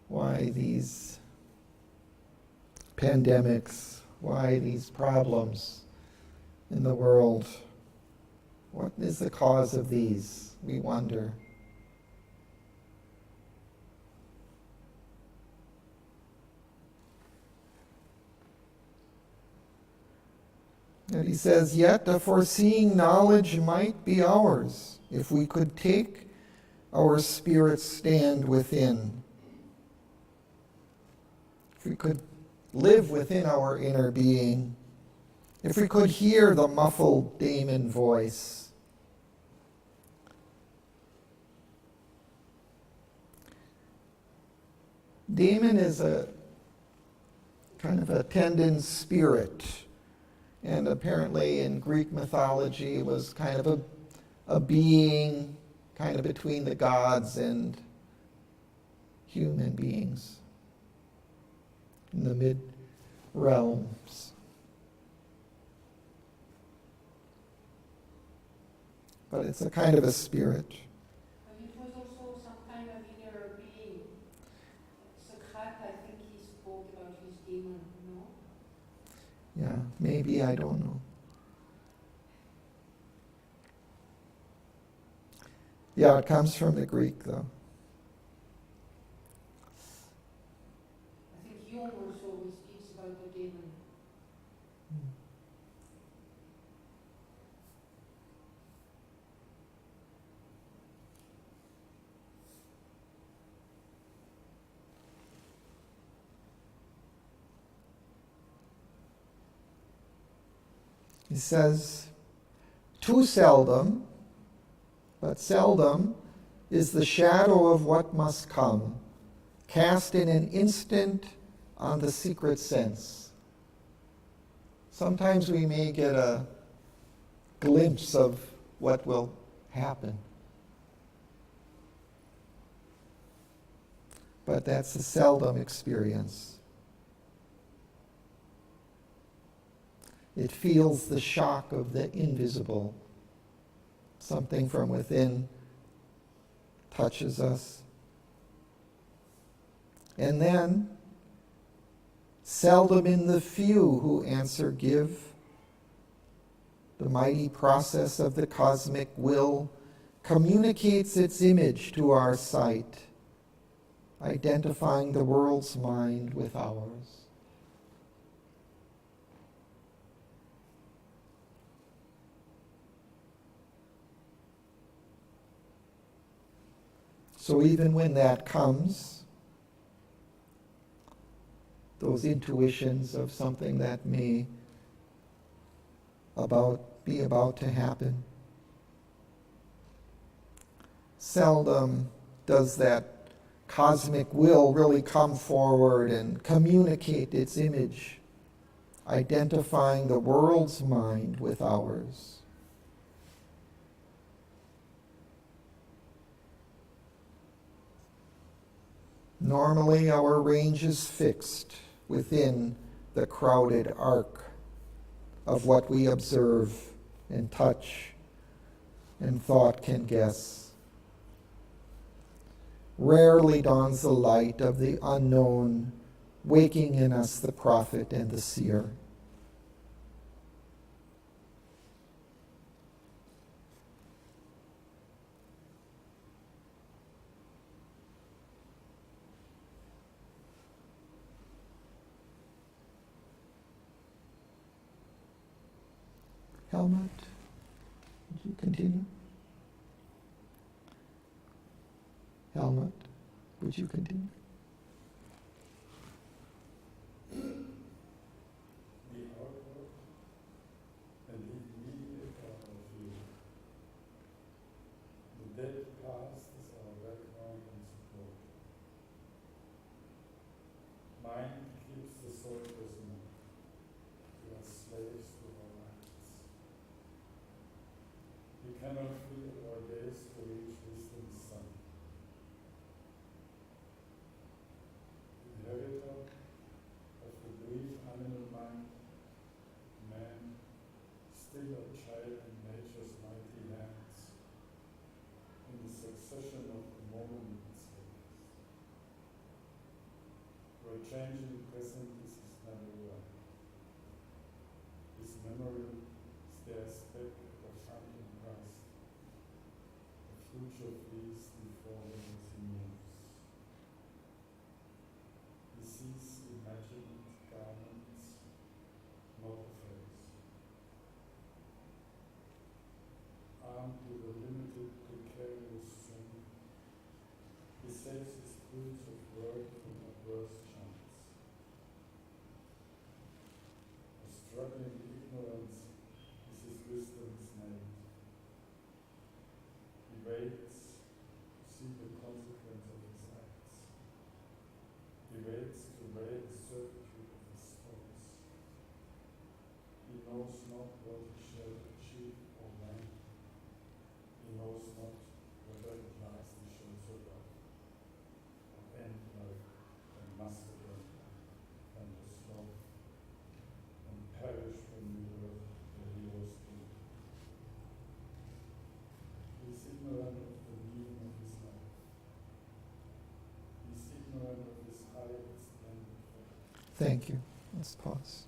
Why these pandemics? Why these problems in the world? What is the cause of these? We wonder. And he says, yet a foreseeing knowledge might be ours if we could take our spirit's stand within. If we could live within our inner being. If we could hear the muffled daemon voice. Daemon is a kind of a tendon spirit, and apparently in Greek mythology it was kind of a being kind of between the gods and human beings in the mid-realms. But it's a kind of a spirit. But it was also some kind of inner being. Socrates, I think he spoke about his demon, no? Yeah, maybe, I don't know. Yeah, it comes from the Greek, though. I think Jung also speaks about the demon. He says, too seldom, but seldom is the shadow of what must come cast in an instant on the secret sense. Sometimes we may get a glimpse of what will happen. But that's a seldom experience. It feels the shock of the invisible. Something from within touches us. And then, seldom in the few who answer give, the mighty process of the cosmic will communicates its image to our sight, identifying the world's mind with ours. So even when that comes, those intuitions of something that may be about to happen, seldom does that cosmic will really come forward and communicate its image, identifying the world's mind with ours. Normally, our range is fixed within the crowded arc of what we observe and touch and thought can guess. Rarely dawns the light of the unknown waking in us the prophet and the seer. Helmut, would you continue? Helmut, would you continue? The outward and the immediate part of you. The dead past is our background and support. Mind keeps the soul prisoner. We are slaves to our acts. We cannot feel our days to reach wisdom's sun. Inheritor of the brief animal mind, man, still a child in nature's mighty hands, in the succession of the moments, where changing present is his never right. His memory stares back at the phantom past, the future flees before him as he moves. He sees imagined garments, not a face. Armed with a limited, precarious strength, he saves his tools of work from adverse chance. A struggling ignorance is his wisdom's name. He waits to see the consequence of his acts. He waits to weigh the certitude of his thoughts. He knows not what he shall achieve or when. He knows not whether at last he shall survive, or end like a massacre and a slaughter, and perish from the earth where he was born. He is ignorant of the meaning of his life. He is ignorant of his high extended fact. Thank you. Let's pause.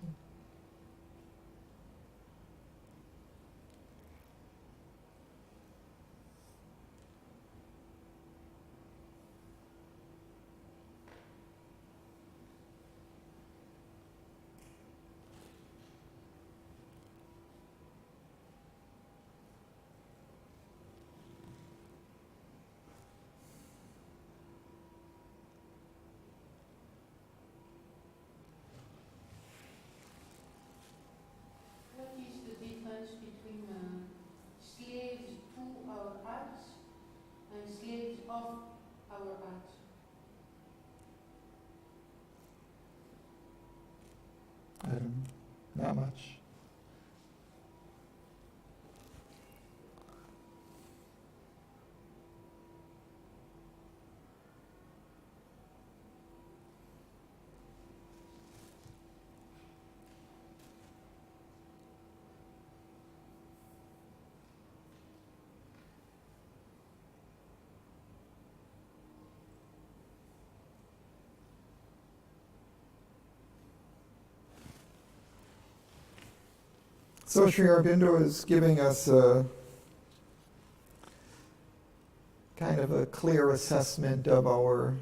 What is the difference between slaves to our acts and slaves of our acts? I don't know. Not much. So Sri Aurobindo is giving us a kind of a clear assessment of our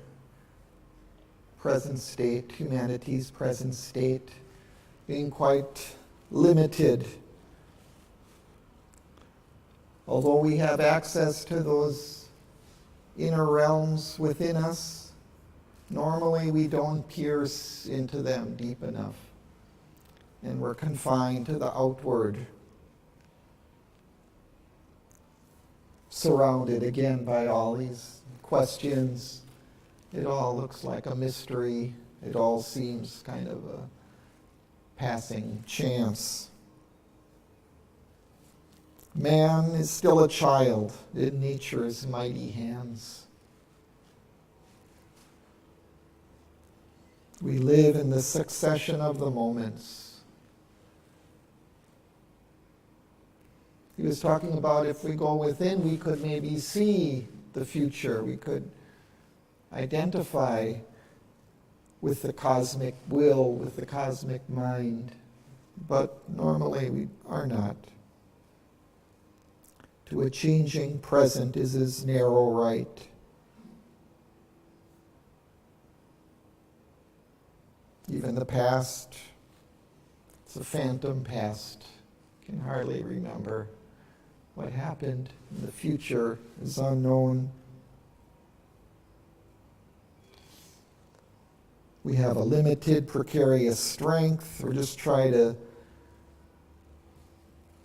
present state, humanity's present state, being quite limited. Although we have access to those inner realms within us, normally we don't pierce into them deep enough. And we're confined to the outward, surrounded again by all these questions. It all looks like a mystery. It all seems kind of a passing chance. Man is still a child in nature's mighty hands. We live in the succession of the moments. He was talking about if we go within, we could maybe see the future. We could identify with the cosmic will, with the cosmic mind. But normally we are not. To a changing present is his narrow right. Even the past, it's a phantom past. Can hardly remember what happened. The future is unknown. We have a limited, precarious strength, or just try to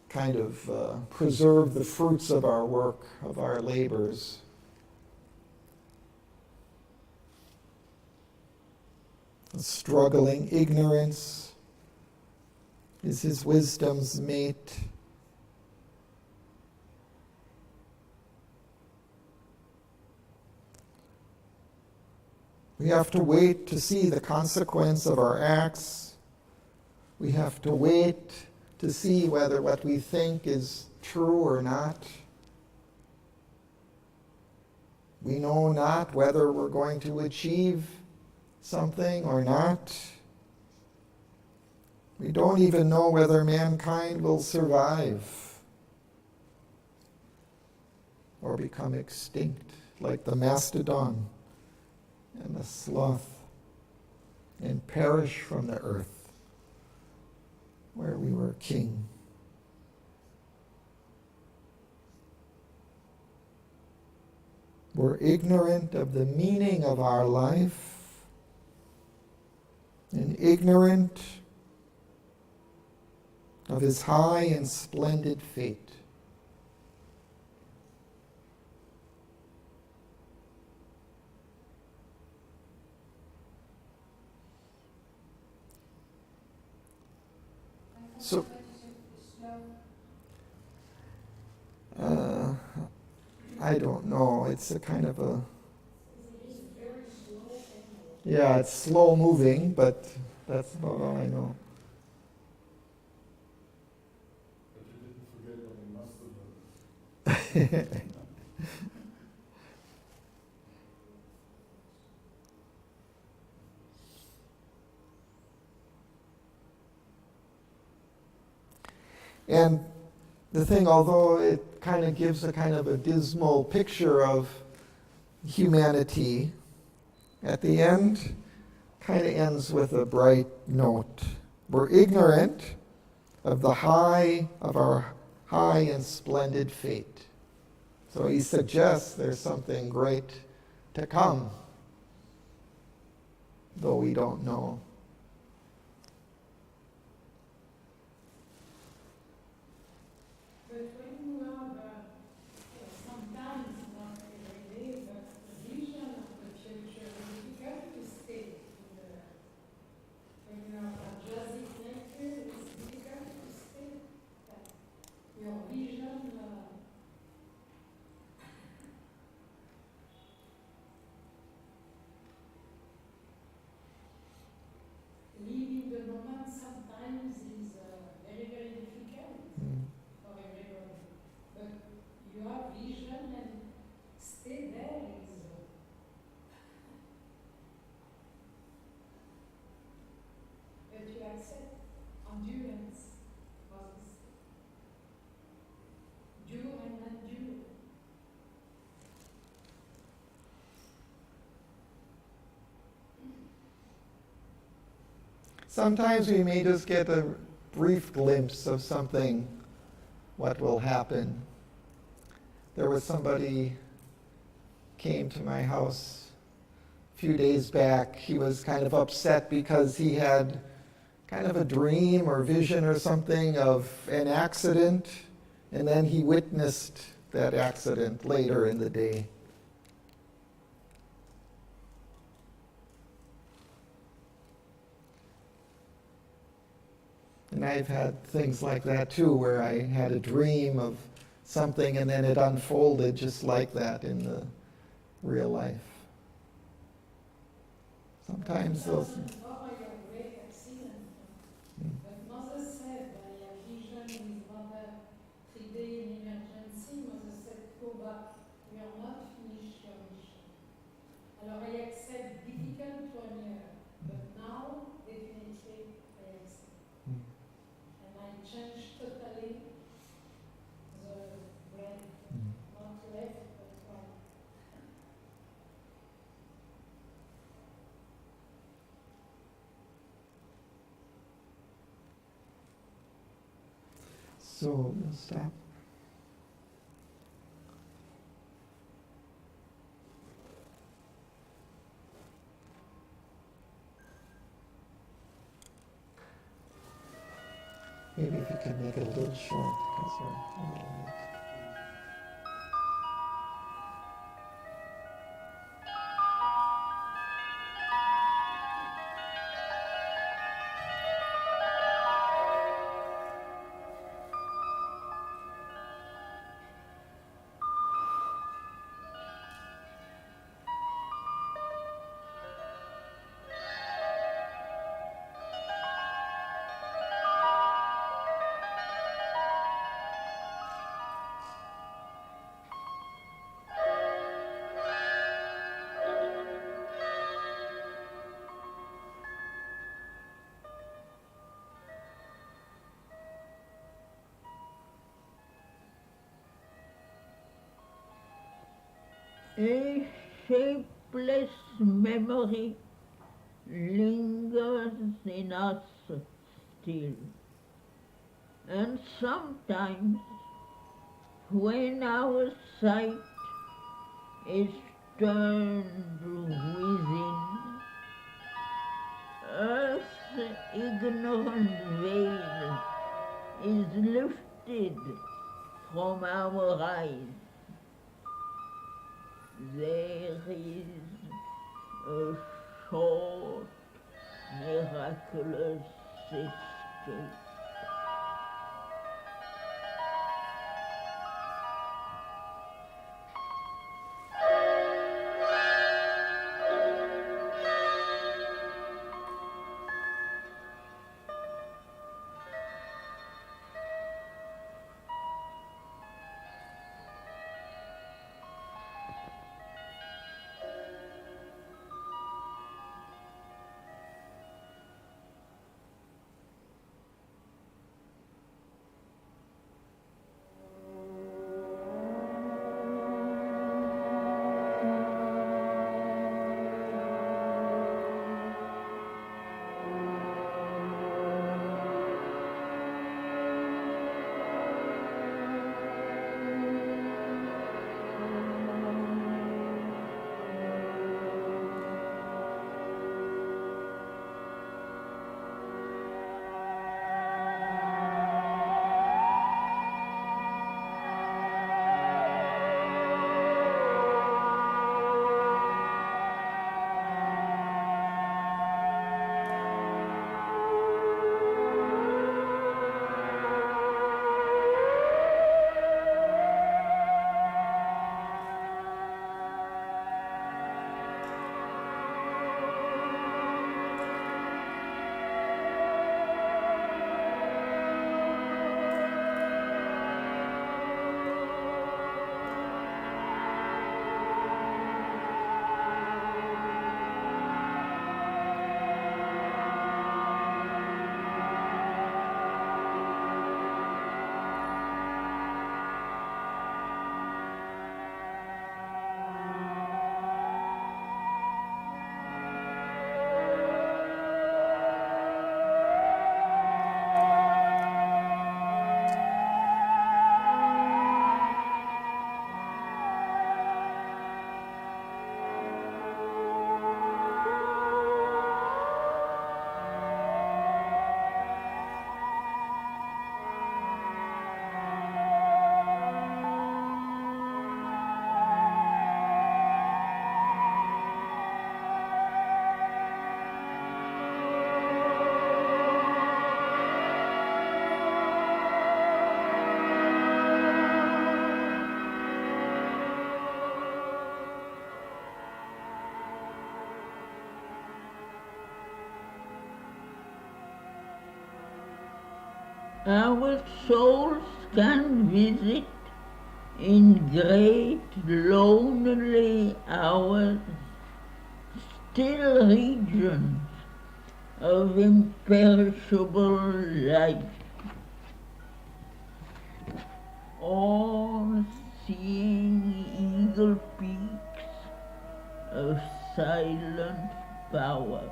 kind of preserve the fruits of our work, of our labors. A struggling ignorance is his wisdom's mate. We have to wait to see the consequence of our acts. We have to wait to see whether what we think is true or not. We know not whether we're going to achieve something or not. We don't even know whether mankind will survive or become extinct like the mastodon and the sloth and perish from the earth where we were king. We're ignorant of the meaning of our life and ignorant of his high and splendid fate. So, I don't know. It's a kind of a, yeah, it's slow moving, but that's about all I know. But you didn't forget what you must have done. And the thing, although it kind of gives a kind of a dismal picture of humanity, at the end, kind of ends with a bright note. We're ignorant of our high and splendid fate. So he suggests there's something great to come, though we don't know. But when you have, sometimes not every day, but a vision of the future, it's difficult to stay in the, when you have a jazzy nature, it's difficult to stay. But your vision, living the moment sometimes is very, very difficult for everybody. But you have vision and stay there is, but you accept endurance, was do and endure. Sometimes we may just get a brief glimpse of something, what will happen. There was somebody came to my house a few days back. He was kind of upset because he had kind of a dream or vision or something of an accident, and then he witnessed that accident later in the day. And I've had things like that too, where I had a dream of something and then it unfolded just like that in the real life. Sometimes those. Oh, you're a great accident. But Moses said, your vision is not a 3-day in emergency. Moses said, go back. We are not finished your mission. Alors, I accept difficult 1 year, but So we'll stop. Maybe if you can make it a little short because we're a little late. A shapeless memory lingers in us still, and sometimes when our sight is turned within, earth's ignorant veil is lifted from our eyes. There is a short, miraculous escape. Our souls can visit in great lonely hours still regions of imperishable life, all seeing eagle peaks of silent power,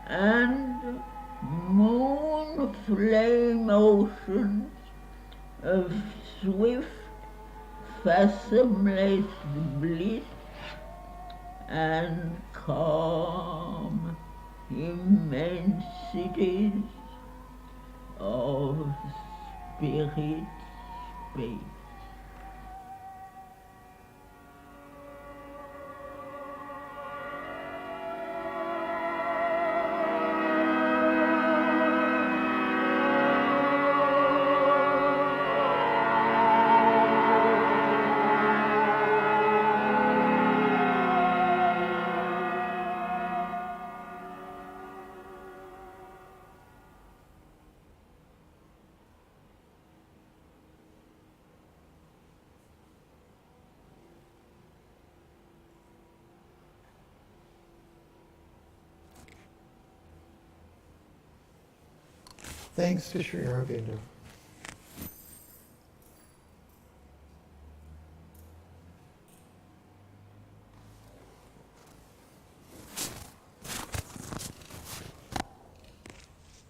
and moon flame oceans of swift, fathomless bliss and calm immensities of spirit space. Thanks to Sri Aurobindo.